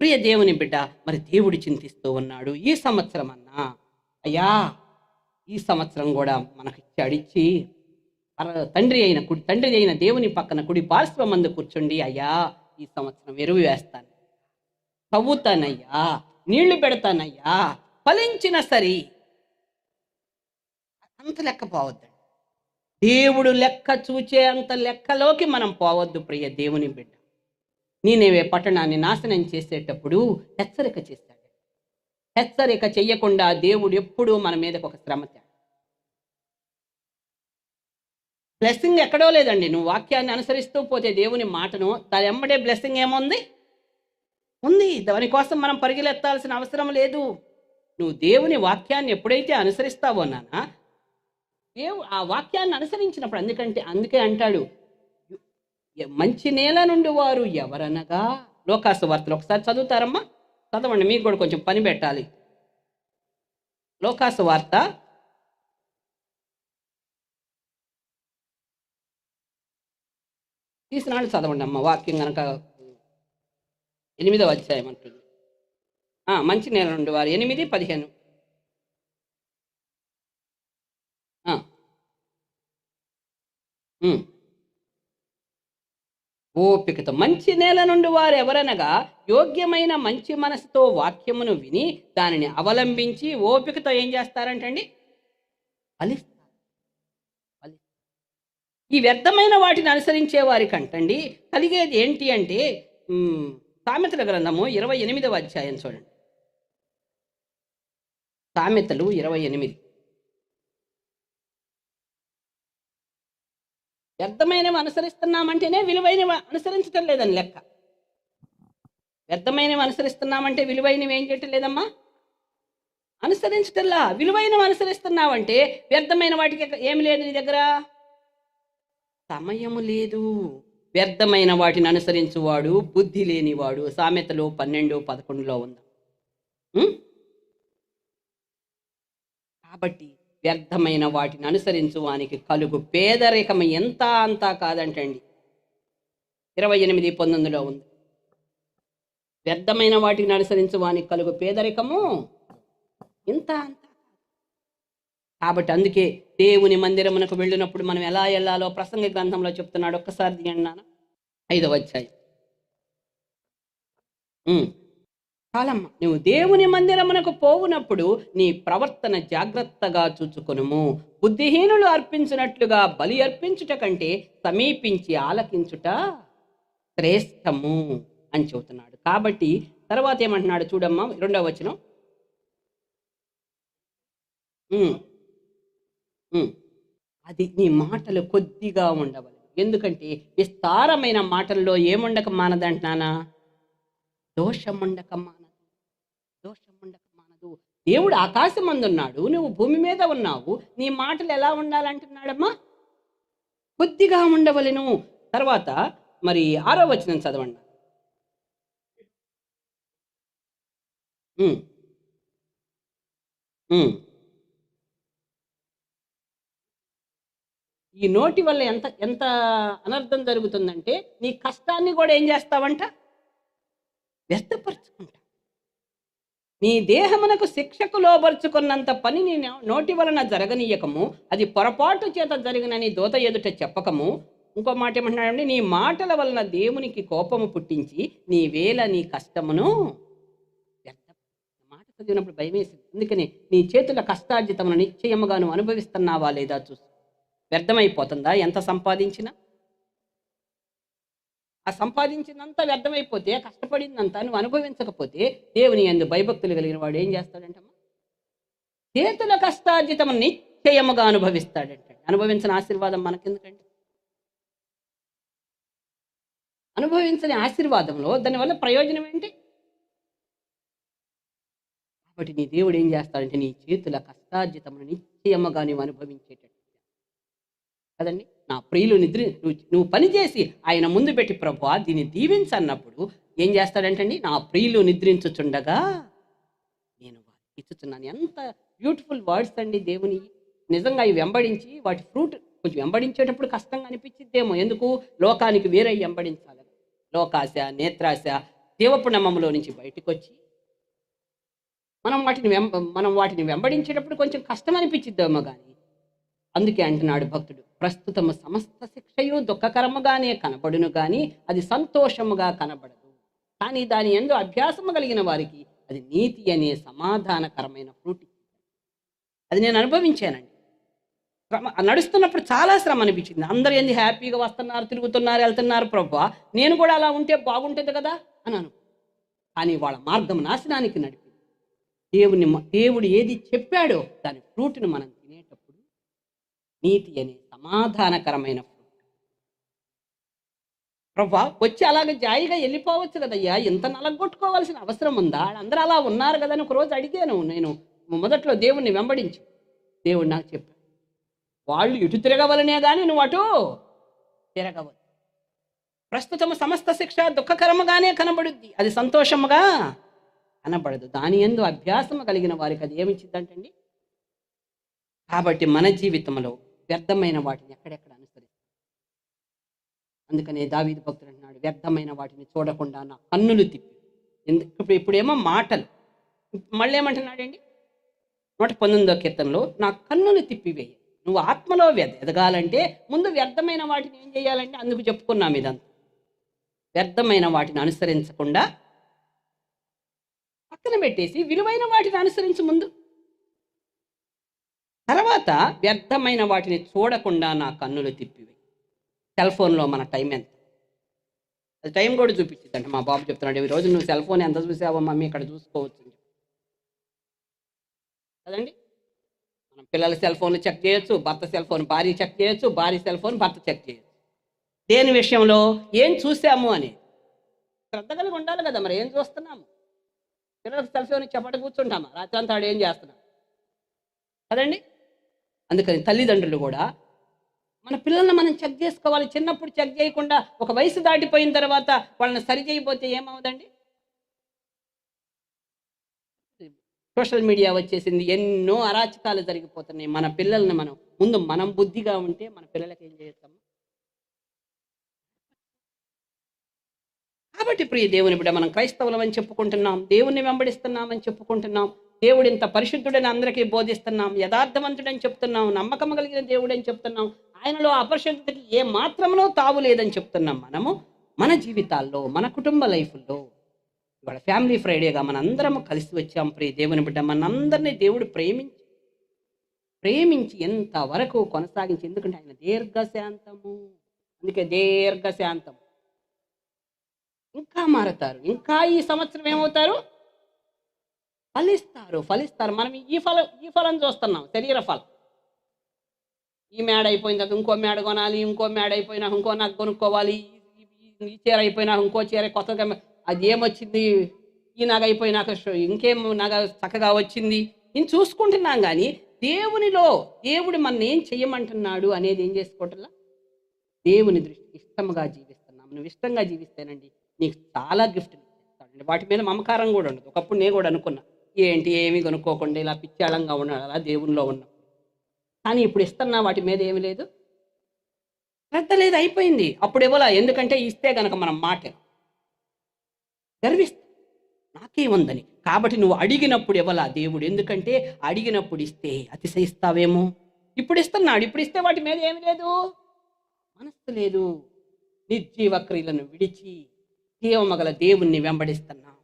ప్రియ దేవుని బిడ్డ, మరి దేవుడు చింతిస్తూ ఉన్నాడు ఈ సంవత్సరం అన్నా, అయ్యా ఈ సంవత్సరం కూడా మనకి ఇచ్చి తండ్రి అయిన దేవుని పక్కన కుడి పార్శ్వమందు కూర్చోండి, అయ్యా ఈ సంవత్సరం ఎరువు వేస్తాను, తవ్వుతానయ్యా, నీళ్లు పెడతానయ్యా, ఫలించిన సరి అంత లెక్క పోవద్దండి. దేవుడు లెక్క చూచే అంత లెక్కలోకి మనం పోవద్దు ప్రియ దేవుని బిడ్డ. నీనేవే పట్టణాన్ని నాశనం చేసేటప్పుడు హెచ్చరిక చేశాడు. హెచ్చరిక చెయ్యకుండా దేవుడు ఎప్పుడూ మన మీదకి ఒక శ్రమ తేడు. బ్లెస్సింగ్ ఎక్కడో లేదండి. నువ్వు వాక్యాన్ని అనుసరిస్తూ పోతే దేవుని మాటను దాని ఎమ్మడే బ్లెస్సింగ్ ఏముంది ఉంది. దానికోసం మనం పరిగెత్తాల్సిన అవసరం లేదు. నువ్వు దేవుని వాక్యాన్ని ఎప్పుడైతే అనుసరిస్తావో నాన్న, ఆ వాక్యాన్ని అనుసరించినప్పుడు అందుకే అంటాడు మంచి నేల నుండి వారు ఎవరనగా, లోకాసు వార్తలు ఒకసారి చదువుతారమ్మా, చదవండి, మీకు కూడా కొంచెం పని పెట్టాలి. లోకాసు వార్త 30 చదవండి అమ్మ, వాక్యం కనుక 8వ అధ్యాయం అంటుంది. మంచి నేల నుండి వారు 8:15. ఓపికతో మంచి నేల నుండి వారు ఎవరనగా, యోగ్యమైన మంచి మనసుతో వాక్యమును విని దానిని అవలంబించి ఓపికతో ఏం చేస్తారంటండి? ఫలిస్తారు. ఈ వ్యర్థమైన వాటిని అనుసరించే వారికి అంటండి కలిగేది ఏంటి అంటే, సామెతల గ్రంథము 28వ అధ్యాయం చూడండి. సామెతలు 28. వ్యర్థమైనవి అనుసరిస్తున్నామంటేనే విలువైనవి అనుసరించటం లేదని లెక్క. వ్యర్థమైనవి అనుసరిస్తున్నామంటే విలువైనవి ఏం చేయటం లేదమ్మా, అనుసరించటంలా. విలువైనవి అనుసరిస్తున్నావంటే వ్యర్థమైన వాటికి ఏమి లేదు నీ దగ్గర, సమయము లేదు. వ్యర్థమైన వాటిని అనుసరించువాడు బుద్ధి లేనివాడు. సామెతలు 12:11 ఉంది. కాబట్టి వ్యర్థమైన వాటిని అనుసరించు వానికి కలుగు పేదరికము ఎంత అంతా కాదంటండి. 28:19 ఉంది. వ్యర్థమైన వాటిని అనుసరించు వానికి కలుగు పేదరికము ఇంత అంత. కాబట్టి అందుకే దేవుని మందిరమునకు వెళ్ళినప్పుడు మనం ఎలా వెళ్ళాలో ప్రసంగ గ్రంథంలో చెప్తున్నాడు. ఒక్కసారి తీయండి నాన్న, 5వ అధ్యాయం. చాలమ్మ, నువ్వు దేవుని మందిరమునకు పోవునప్పుడు నీ ప్రవర్తన జాగ్రత్తగా చూచుకొనుము. బుద్ధిహీనులు అర్పించినట్లుగా బలి అర్పించుట కంటే సమీపించి ఆలకించుట శ్రేష్టము అని చెబుతున్నాడు. కాబట్టి తర్వాత ఏమంటున్నాడు చూడమ్మా, 2వ వచనం. అది నీ మాటలు కొద్దిగా ఉండవాలి. ఎందుకంటే విస్తారమైన మాటల్లో ఏముండక మానదంటున్నానా, దోషముండక మానదు. దేవుడు ఆకాశం అందున్నాడు, నువ్వు భూమి మీద ఉన్నావు, నీ మాటలు ఎలా ఉండాలంటున్నాడమ్మా, కొద్దిగా ఉండవలెను. తర్వాత మరి 6వ వచనం చదవండి. ఈ నోటి వల్ల ఎంత ఎంత అనర్థం జరుగుతుందంటే, నీ కష్టాన్ని కూడా ఏం చేస్తావంట, వ్యర్థపరుచుకుంటా. నీ దేహమునకు శిక్షకు లోబరుచుకున్నంత పని నీ నోటి వలన జరగనీయకము, అది పొరపాటు చేత జరిగినని దూత ఎదుట చెప్పకము. ఇంకో మాట ఏమంటున్నాడంటే, నీ మాటల వలన దేవునికి కోపము పుట్టించి నీ వేళ నీ కష్టమును మాట చదివినప్పుడు భయం వేసింది. అందుకని నీ చేతుల కష్టార్జితమును నిశ్చయముగా నువ్వు అనుభవిస్తున్నావా లేదా చూసి. వ్యర్థమైపోతుందా ఎంత సంపాదించినా? ఆ సంపాదించినంత వ్యర్థమైపోతే, కష్టపడిందంతా నువ్వు అనుభవించకపోతే, దేవుని యందు భయభక్తులు కలిగిన వాడు ఏం చేస్తాడంటమ్మా, చేతుల కష్టార్జితము నిశ్చయముగా అనుభవిస్తాడంట. అనుభవించిన ఆశీర్వాదం మనకెందుకండి? అనుభవించని ఆశీర్వాదంలో దానివల్ల ప్రయోజనం ఏంటి? కాబట్టి నీ దేవుడు ఏం చేస్తాడంటే, నీ చేతుల కష్టార్జితమును నిశ్చయముగా నువ్వు అనుభవించేటట్టు కదండి. నా ప్రియులు నువ్వు పనిచేసి ఆయన ముందు పెట్టి, ప్రభువా దీన్ని దీవించన్నప్పుడు ఏం చేస్తాడంటండి, నా ప్రియులు నిద్రించుచుండగా నేను వారికి ఇచ్చుచున్నాను. ఎంత బ్యూటిఫుల్ వర్డ్స్ అండి దేవుని. నిజంగా ఇవి వెంబడించి వాటి ఫ్రూట్ కొంచెం వెంబడించేటప్పుడు కష్టంగా అనిపించిద్దేమో. ఎందుకు, లోకానికి వేరే వెంబడించాలి. లోకాశ, నేత్రాశ, దేవపుణమములో నుంచి బయటకు వచ్చి మనం వాటిని వెంబడించేటప్పుడు కొంచెం కష్టం అనిపించిద్దేమో. కానీ అందుకే అంటున్నాడు భక్తుడు, ప్రస్తుతము సమస్త శిక్షయు దుఃఖకరముగానే కనబడును కానీ అది సంతోషముగా కనబడదు. కానీ దాని యందు అభ్యాసము కలిగిన వారికి అది నీతి అనే సమాధానకరమైన ఫ్రూట్. అది నేను అనుభవించానండి. నడుస్తున్నప్పుడు చాలా శ్రమ అనిపించింది. అందరూ ఏంది హ్యాపీగా వస్తున్నారు, తిరుగుతున్నారు, వెళ్తున్నారు, ప్రభువా నేను కూడా అలా ఉంటే బాగుంటుంది కదా అన్నాను. కానీ వాళ్ళ మార్గం నాశనానికి నడిపింది. దేవుడు ఏది చెప్పాడో దాని ఫ్రూట్ను మనం తినేటప్పుడు నీతి అనే సమాధానకరమైన ఫ్రూట్. ప్రభువా వచ్చి అలాగే జాయిగా వెళ్ళిపోవచ్చు కదయ్యా, ఇంత నలగొట్టుకోవాల్సిన అవసరం ఉందా? అందరూ అలా ఉన్నారు కదా అని ఒకరోజు అడిగాను. నేను మొదట్లో దేవుణ్ణి వెంబడించి, దేవుడు నాకు చెప్పాడు, వాళ్ళు ఇటు తిరగవలనే కానీ నువ్వు అటు తిరగవద్దు. ప్రస్తుతము సమస్త శిక్ష దుఃఖకరముగానే కనబడుద్ది, అది సంతోషముగా కనబడదు. దాని యందు అభ్యాసము కలిగిన వారికి అది ఏమిచ్చిద్దంటండి? కాబట్టి మన జీవితంలో వ్యర్థమైన వాటిని ఎక్కడెక్కడ అనుసరిస్తాం. అందుకనే దావీదు భక్తుడు అంటున్నాడు, వ్యర్థమైన వాటిని చూడకుండా నా కన్నులు తిప్పి. ఇప్పుడేమో మాటలు, మళ్ళీ ఏమంటున్నాడండి? 119వ కీర్తనలో నా కన్నులు తిప్పివేయి. నువ్వు ఆత్మలో ఎదగాలంటే ముందు వ్యర్థమైన వాటిని ఏం చేయాలంటే, అందుకు చెప్పుకున్నాం ఇదంతా. వ్యర్థమైన వాటిని అనుసరించకుండా పక్కన పెట్టేసి విలువైన వాటిని అనుసరించి ముందు. తర్వాత వ్యర్థమైన వాటిని చూడకుండా నా కన్నులు తిప్పివేయి. సెల్ ఫోన్లో మన టైం ఎంత, అది టైం కూడా చూపించింది అంటే మా బాబు చెప్తున్నాడు, ఈరోజు నువ్వు సెల్ ఫోన్ ఎంత చూసావో మమ్మీ ఇక్కడ చూసుకోవచ్చు కదండి. మనం పిల్లల సెల్ ఫోన్లు చెక్ చేయొచ్చు, భర్త సెల్ ఫోన్ భార్య చెక్ చేయొచ్చు, భార్య సెల్ ఫోన్ భర్త చెక్ చేయొచ్చు. దేని విషయంలో? ఏం చూసాము అని శ్రద్ధ కలిగి ఉండాలి కదా. మరి ఏం చూస్తున్నాము? పిల్లలకు సెల్ ఫోన్ చెప్పట కూర్చుంటామా? రాత్రి అంతా ఏం చేస్తున్నాం కదండి. అందుకని తల్లిదండ్రులు కూడా మన పిల్లల్ని మనం చెక్ చేసుకోవాలి. చిన్నప్పుడు చెక్ చేయకుండా ఒక వయసు దాటిపోయిన తర్వాత వాళ్ళని సరి చేయకపోతే ఏమవుదండి? సోషల్ మీడియా వచ్చేసింది, ఎన్నో అరాచకాలు జరిగిపోతున్నాయి. మన పిల్లల్ని మనం బుద్ధిగా ఉంటే మన పిల్లలకి ఏం చేస్తాము? కాబట్టి ప్రియ దేవుని బిడ్డ, మనం క్రైస్తవులం అని చెప్పుకుంటున్నాం, దేవుణ్ణి వెంబడిస్తున్నామని చెప్పుకుంటున్నాం, దేవుడు ఇంత పరిశుద్ధుడని అందరికీ బోధిస్తున్నాం, యథార్థవంతుడని చెప్తున్నాం, నమ్మకం కలిగిన దేవుడని చెప్తున్నాం, ఆయనలో అపరిశుద్ధతకి ఏ మాత్రమునో తావు లేదని చెప్తున్నాం. మనము మన జీవితాల్లో, మన కుటుంబ లైఫ్లో ఇవాళ ఫ్యామిలీ ఫ్రైడేగా మనందరము కలిసి వచ్చాం. ప్రియ దేవుని బిడ్డ, మనందరినీ దేవుడు ప్రేమించి ఎంతవరకు కొనసాగించి, ఎందుకంటే ఆయన దీర్ఘశాంతము. అందుకే దీర్ఘశాంతం. ఇంకా మారతారు, ఇంకా ఈ సంవత్సరం ఏమవుతారు? ఫలిస్తారు. మనం ఈ ఫలం చూస్తున్నాం, శరీర ఫలం. ఈ మేడ అయిపోయిన తర్వాత ఇంకో మేడ కొనాలి, ఇంకో మేడ అయిపోయినా ఇంకో నాకు కొనుక్కోవాలి, ఈ చీర అయిపోయినా ఇంకో చీర కొత్తగా, అది ఏమొచ్చింది, ఈ నగ అయిపోయినాక ఇంకేం నగ చక్కగా వచ్చింది, నేను చూసుకుంటున్నాం. కానీ దేవుడు మన ఏం చెయ్యమంటున్నాడు అనేది ఏం చేసుకోవట్లా. దేవుని దృష్టి ఇష్టంగా జీవిస్తున్నాం. నువ్వు ఇష్టంగా జీవిస్తేనండి నీకు చాలా గిఫ్ట్లు ఇస్తాడండి. వాటి మీద మమకారం కూడా ఉండదు. ఒకప్పుడు నేను కూడా అనుకున్నా, ఏంటి ఏమీ కొనుక్కోకుండా ఇలా పిచ్చాళంగా ఉన్నాడు అలా దేవునిలో ఉన్నాం. కానీ ఇప్పుడు ఇస్తున్నా వాటి మీద ఏమి లేదు, శ్రద్ధ లేదు, అయిపోయింది. అప్పుడు ఇవ్వాలా, ఎందుకంటే ఇస్తే కనుక మనం మాట గర్విస్తాం, నాకేముందని. కాబట్టి నువ్వు అడిగినప్పుడు ఇవ్వాలా దేవుడు, ఎందుకంటే అడిగినప్పుడు ఇస్తే అతిశయిస్తావేమో. ఇప్పుడు ఇస్తున్నాడు, ఇప్పుడు ఇస్తే వాటి మీద ఏమి లేదు, మనస్సు లేదు. నిర్జీవ క్రియలను విడిచి జీవమగల దేవుణ్ణి వెంబడిస్తున్నాం.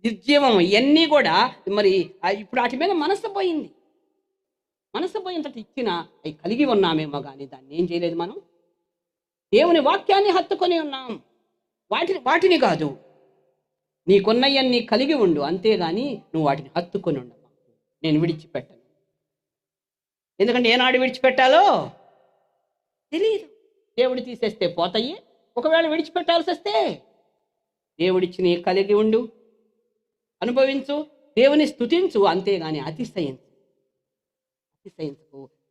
నిర్జీవం ఇవన్నీ కూడా మరి ఇప్పుడు వాటి మీద మనసు పోయిన తర్వాత ఇచ్చిన అవి కలిగి ఉన్నామేమో, కానీ దాన్ని ఏం చేయలేదు. మనం దేవుని వాక్యాన్ని హత్తుకొని ఉన్నాం, వాటిని కాదు. నీకున్నయన్ని కలిగి ఉండు, అంతేగాని నువ్వు వాటిని హత్తుకొని ఉండవు. నేను విడిచిపెట్టను, ఎందుకంటే ఏనాడు విడిచిపెట్టాలో తెలియదు. దేవుడు తీసేస్తే పోతాయి, ఒకవేళ విడిచిపెట్టాల్సి వస్తే దేవుడిచ్చి నీ కలిగి ఉండు, అనుభవించు, దేవుని స్తుతించు, అంతేగాని అతిశయించుకు.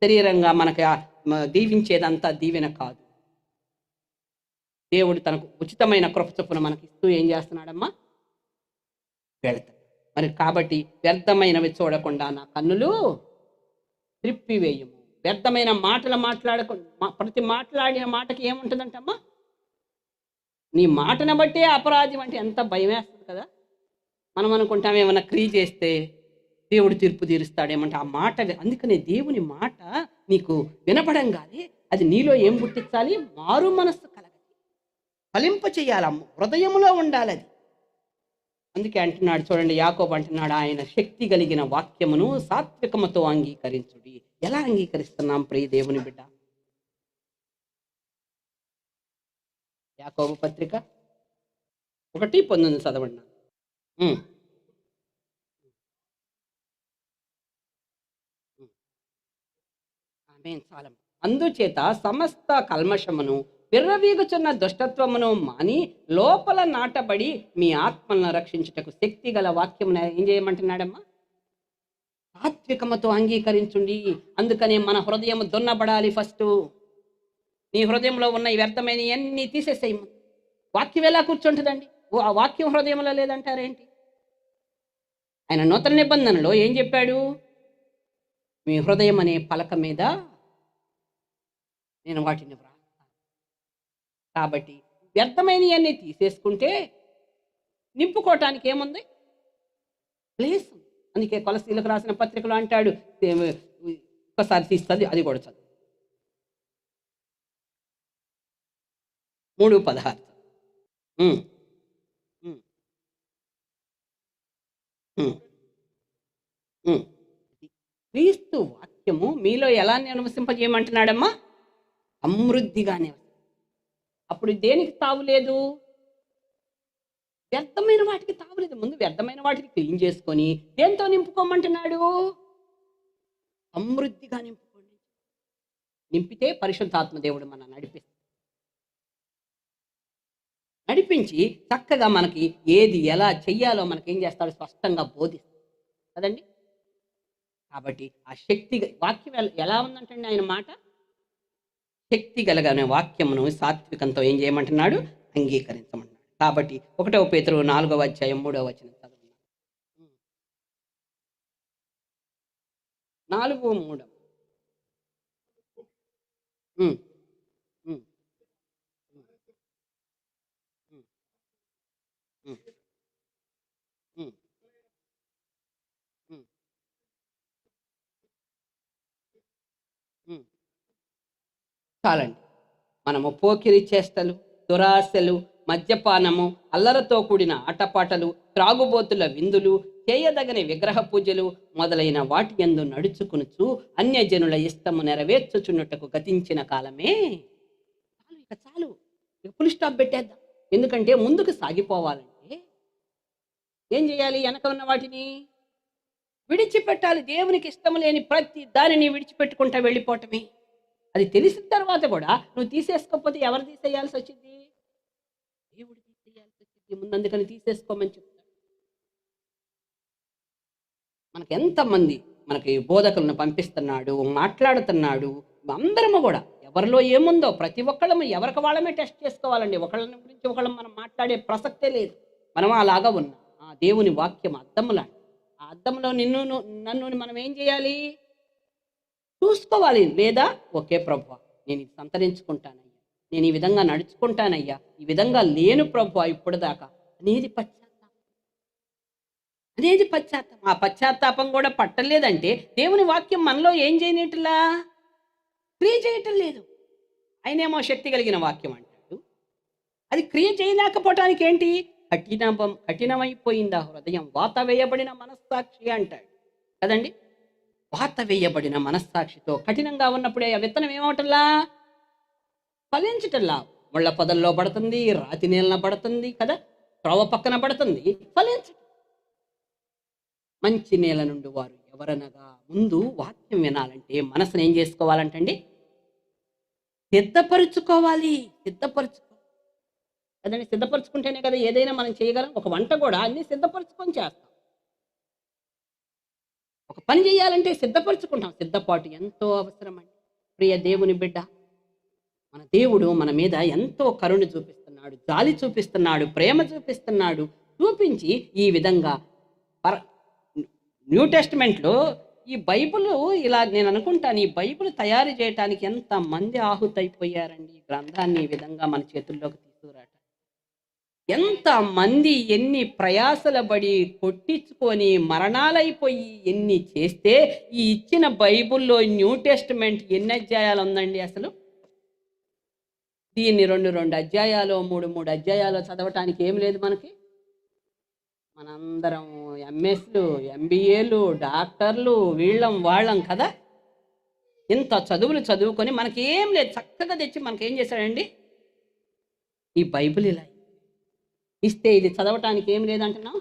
శరీరంగా మనకు దీవించేదంతా దీవెన కాదు. దేవుడు తనకు ఉచితమైన కృప చొప్పున మనకి ఇస్తూ ఏం చేస్తున్నాడమ్మా? వెళతాడు. మరి కాబట్టి వ్యర్థమైనవి చూడకుండా నా కన్నులు త్రిప్పివేయము. వ్యర్థమైన మాటలు మాట్లాడకుండా, ప్రతి మాట్లాడిన మాటకి ఏముంటుందంటమ్మా? నీ మాటను బట్టే అపరాధం అంటే ఎంత భయం వేస్తుంది కదా. మనం అనుకుంటాం ఏమన్నా క్రియ చేస్తే దేవుడు తీర్పు తీరుస్తాడేమంటే ఆ మాట. అందుకనే దేవుని మాట నీకు వినపడంగానే అది నీలో ఏం పుట్టించాలి? మారు మనస్సు కలగాలి, ఫలింప చేయాలి, హృదయంలో ఉండాలి అది. అందుకే అంటున్నాడు చూడండి, యాకోబు అంటున్నాడు, ఆయన శక్తి కలిగిన వాక్యమును సాత్వికముతో అంగీకరించుడి. ఎలా అంగీకరిస్తున్నాం ప్రియ దేవుని బిడ్డ? యాకోబు పత్రిక 1:19 చదవండి. చాలం. అందుచేత సమస్త కల్మషమును విర్రవీగుచున్న దుష్టత్వమును మాని లోపల నాటబడి మీ ఆత్మలను రక్షించుటకు శక్తి గల వాక్యమును ఏం చేయమంటున్నాడమ్మా? సాత్వికముతో అంగీకరించుండి. అందుకనే మన హృదయం దున్నబడాలి. ఫస్ట్ నీ హృదయంలో ఉన్న ఈ వ్యర్థమైన అన్ని తీసేసేయి. వాక్యం ఎలా కూర్చుంటుందండి? ఆ వాక్యం హృదయంలో లేదంటారేంటి? ఆయన నూతన నిబంధనలో ఏం చెప్పాడు? మీ హృదయం అనే పలక మీద నేను వాటిని వ్రాస్తాను. కాబట్టి వ్యర్థమైనవన్నీ తీసేసుకుంటే నింపుకోవటానికి ఏముంది? ప్లేస్ ఉంది. అందుకే కొలసీలకు రాసిన పత్రికలో అంటాడు, ఒకసారి తీస్తుంది, అది కూడా చదువు. 3:16. ఉమ్, ఉమ్, ఉమ్, ఉమ్. క్రీస్తు వాక్యము మీలో ఎలా నివసింపజేయమంటున్నాడమ్మా? సమృద్ధిగా అప్పుడు దేనికి తావులేదు? వ్యర్థమైన వాటికి తావులేదు. ముందు వ్యర్థమైన వాటికి క్లీన్ చేసుకొని దేంతో నింపుకోమంటున్నాడు? సమృద్ధిగా నింపుకోండి. నింపితే పరిశుద్ధాత్మ దేవుడు మన నడిపించి చక్కగా మనకి ఏది ఎలా చెయ్యాలో మనకి ఏం చేస్తాడు? స్పష్టంగా బోధిస్తాడు కదండి. కాబట్టి ఆ శక్తి వాక్యం ఎలా ఉందంటండి ఆయన మాట? శక్తి కలగనే వాక్యమును సాత్వికంతో ఏం చేయమంటున్నాడు? అంగీకరించమన్నాడు. కాబట్టి 1 పేతురు 4:3 చదువు. 4:3. చాలండి. మనము పోకిరి చేష్టలు, దురాశలు, మద్యపానము, అల్లరతో కూడిన ఆటపాటలు, త్రాగుబోతుల విందులు, చేయదగని విగ్రహ పూజలు మొదలైన వాటి యందు నడుచుకునుచు అన్యజనుల ఇష్టము నెరవేర్చుచున్నట్టుకు గతించిన కాలమే. చాలు, ఇక ఫుల్ స్టాప్ పెట్టేద్దాం. ఎందుకంటే ముందుకు సాగిపోవాలంటే ఏం చేయాలి? వెనక ఉన్న వాటిని విడిచిపెట్టాలి. దేవునికి ఇష్టం లేని ప్రతి దానిని విడిచిపెట్టుకుంటా వెళ్ళిపోవటమే. అది తెలిసిన తర్వాత కూడా నువ్వు తీసేసుకోకపోతే ఎవరు తీసేయాల్సి వచ్చింది? దేవుడు తీసేయాల్సి వచ్చింది. ముందందుకని తీసేసుకోమని చెప్తాడు. మనకి ఎంతమంది మనకి బోధకులను పంపిస్తున్నాడు, మాట్లాడుతున్నాడు. అందరము కూడా ఎవరిలో ఏముందో ప్రతి ఒక్కళ్ళము ఎవరికి వాళ్ళమే టెస్ట్ చేసుకోవాలండి. ఒకళ్ళని గురించి ఒకళ్ళం మనం మాట్లాడే ప్రసక్తే లేదు. మనం అలాగా ఉన్నాం. ఆ దేవుని వాక్యం అద్దములా. ఆ అద్దంలో నన్ను మనం ఏం చేయాలి? చూసుకోవాలి. లేదా ఓకే ప్రభువా, నేను ఇది సంతరించుకుంటానయ్యా, నేను ఈ విధంగా నడుచుకుంటానయ్యా, ఈ విధంగా లేను ప్రభువా ఇప్పుడు దాకా అనేది పశ్చాత్తాపం. ఆ పశ్చాత్తాపం కూడా పట్టలేదంటే దేవుని వాక్యం మనలో ఏం చేయనట్లా? క్రియ చేయటం లేదు. ఆయనేమో శక్తి కలిగిన వాక్యం అంటాడు. అది క్రియ చేయలేకపోవటానికి ఏంటి? కఠినమైపోయిందా హృదయం? వాత వేయబడిన మనస్సాక్షి అంటాడు కదండి. వాత వేయబడిన మనస్సాక్షితో కఠినంగా ఉన్నప్పుడే ఆ విత్తనం ఏమవటల్లా? ఫలించటల్లా. ముళ్ళ పొదల్లో పడుతుంది, రాతి నీళ్ళన పడుతుంది కదా, త్రోవ పక్కన పడుతుంది, ఫలించట. మంచి నేల నుండి వారు ఎవరనగా, ముందు వాక్యం వినాలంటే మనసును ఏం చేసుకోవాలంటండి? సిద్ధపరుచుకోవాలి కదండి. సిద్ధపరచుకుంటేనే కదా ఏదైనా మనం చేయగలం. ఒక వంట కూడా అన్ని సిద్ధపరచుకొని చేస్తాం. ఒక పని చేయాలంటే సిద్ధపరచుకుంటాం. సిద్ధపాటు ఎంతో అవసరం అండి. ప్రియ దేవుని బిడ్డ, మన దేవుడు మన మీద ఎంతో కరుణ చూపిస్తున్నాడు, జాలి చూపిస్తున్నాడు, ప్రేమ చూపిస్తున్నాడు. చూపించి ఈ విధంగా న్యూ టెస్ట్మెంట్లో ఈ బైబిల్ ఇలా నేను అనుకుంటాను, ఈ బైబిల్ తయారు చేయడానికి ఎంతమంది ఆహుతైపోయారండి. ఈ గ్రంథాన్ని ఈ విధంగా మన చేతుల్లోకి తీసుకురాట. ఎంతమంది ఎన్ని ప్రయాసల పడి కొట్టించుకొని మరణాలైపోయి ఎన్ని చేస్తే ఈ ఇచ్చిన బైబిల్లో న్యూ టెస్ట్మెంట్ ఎన్ని అధ్యాయాలు ఉందండి అసలు? దీన్ని రెండు అధ్యాయాలు, మూడు అధ్యాయాలు చదవటానికి ఏం లేదు మనకి. మనందరం ఎంఎస్లు, ఎంబీఏలు, డాక్టర్లు, వాళ్ళం కదా. ఇంత చదువులు చదువుకొని మనకి ఏం లేదు, చక్కగా తెచ్చి మనకేం చేశాడండి? ఈ బైబిల్ ఇలా ఇస్తే ఇది చదవటానికి ఏం లేదంటున్నాం?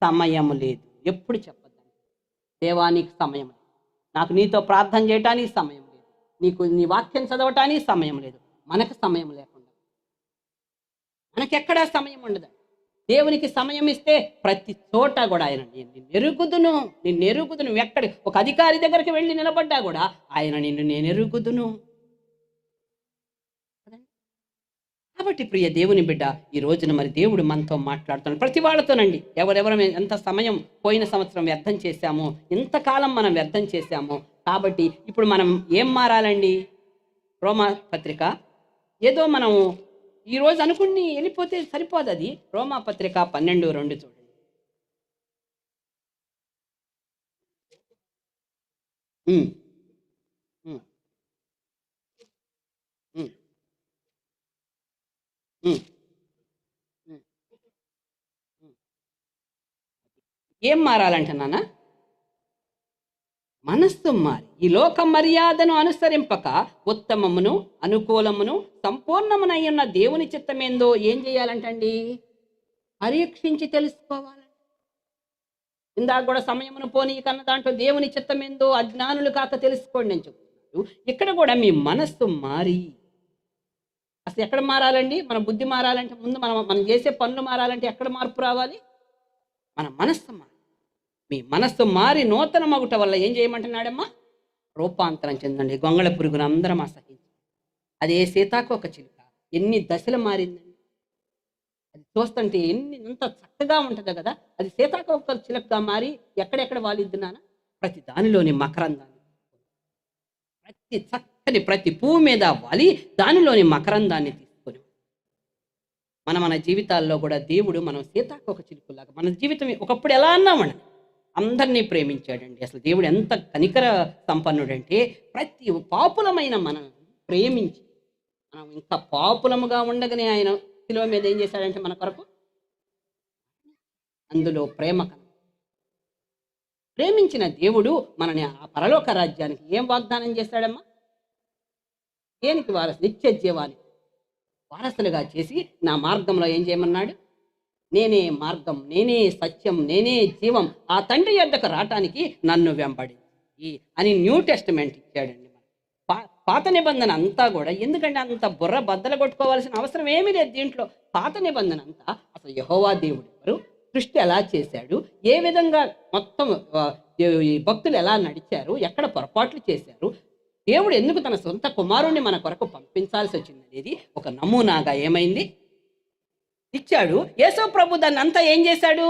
సమయం లేదు. ఎప్పుడు చెప్పద్దండి, దేవానికి సమయం లేదు, నాకు నీతో ప్రార్థన చేయటానికి సమయం లేదు, నీ వాక్యం చదవటానికి సమయం లేదు. మనకు సమయం లేకుండా మనకెక్కడా సమయం ఉండదు. దేవునికి సమయం ఇస్తే ప్రతి చోట కూడా ఆయన నిన్ను ఎరుగుదును. ఎక్కడి ఒక అధికారి దగ్గరికి వెళ్ళి నిలబడ్డా కూడా ఆయన నేను ఎరుగుదును. కాబట్టి ప్రియ దేవుని బిడ్డ, ఈ రోజున మరి దేవుడు మనతో మాట్లాడుతున్నాడు, ప్రతి వాళ్ళతోనండి. ఎవరెవరం ఎంత సమయం పోయిన సంవత్సరం వ్యర్థం చేశామో, ఇంతకాలం మనం వ్యర్థం చేశామో. కాబట్టి ఇప్పుడు మనం ఏం మారాలండి? రోమా పత్రిక ఏదో మనం ఈరోజు అనుకుని వెళ్ళిపోతే సరిపోదు. అది రోమా పత్రిక 12:2 చూడండి. ఉమ్, ఉమ్, ఉమ్, ఉమ్, ఉమ్, ఉమ్. ఏం మారాలంట నాన్న? మనస్సు మారి ఈ లోక మర్యాదను అనుసరింపక ఉత్తమమును అనుకూలమును సంపూర్ణమునయ్యున్న దేవుని చిత్తమేందో ఏం చేయాలంటండి? పరీక్షించి తెలుసుకోవాలి. ఇందాక కూడా సమయమును పోనీ కన్న దాంట్లో దేవుని చిత్తమేందో అజ్ఞానులు కాక తెలుసుకోండి అని చెప్తున్నాడు. ఇక్కడ కూడా మీ మనస్సు మారి, అసలు ఎక్కడ మారాలండి? మన బుద్ధి మారాలంటే ముందు మనం చేసే పనులు మారాలంటే ఎక్కడ మార్పు రావాలి? మన మనస్సు మారి. మీ మనస్సు మారి నూతన మగుట వల్ల ఏం చేయమంటున్నాడమ్మా? రూపాంతరం చెందండి. గొంగళ పురుగును అందరం అసహించి, అదే సీతాకోక చిలుక ఎన్ని దశలు మారిందండి. అది చూస్తుంటే ఎంత చక్కగా ఉంటుందో కదా. అది సీతాకోక చిలుకగా మారి ఎక్కడెక్కడ వాలిద్దునాన ప్రతి దానిలోని మకరందాన్ని, ప్రతి చక్కని ప్రతి పువ్వు మీద వాలి దానిలోని మకరందాన్ని తీసుకొని మన జీవితాల్లో కూడా దేవుడు మనం సీతాకోక చిలుకలాగా మన జీవితం ఒకప్పుడు ఎలా అన్నామండి? అందరినీ ప్రేమించాడండి. అసలు దేవుడు ఎంత కనికర సంపన్నుడంటే ప్రతి పాపులమైన మనం ప్రేమించి, మనం ఇంకా పాపులముగా ఉండగానే ఆయన శిలువ మీద ఏం చేశాడంటే మన కొరకు అందులో ప్రేమించిన దేవుడు మనని ఆ పరలోక రాజ్యానికి ఏం వాగ్దానం చేశాడమ్మా? దేనికి వారసు? నిత్య జీవానికి వారసులుగా చేసి నా మార్గంలో ఏం చేయమన్నాడు? నేనే మార్గం, నేనే సత్యం, నేనే జీవం, ఆ తండ్రి యొద్దకు రావటానికి నన్ను వెంబడించి అని న్యూ టెస్టిమెంట్ ఇచ్చాడండి. పాత నిబంధన అంతా కూడా ఎందుకంటే అంత బుర్ర బద్దలు కొట్టుకోవాల్సిన అవసరం ఏమీ లేదు దీంట్లో. పాత నిబంధన అంతా అసలు యెహోవా దేవుడు ఎవరు, సృష్టి ఎలా చేశాడు, ఏ విధంగా మొత్తం ఈ భక్తులు ఎలా నడిచారు, ఎక్కడ పొరపాట్లు చేశారు, దేవుడు ఎందుకు తన సొంత కుమారుణ్ణి మన కొరకు పంపించాల్సి వచ్చింది అనేది ఒక నమూనాగా ఏమైంది ఇచ్చాడు. యేసు ప్రభు దాన్ని అంతా ఏం చేశాడు?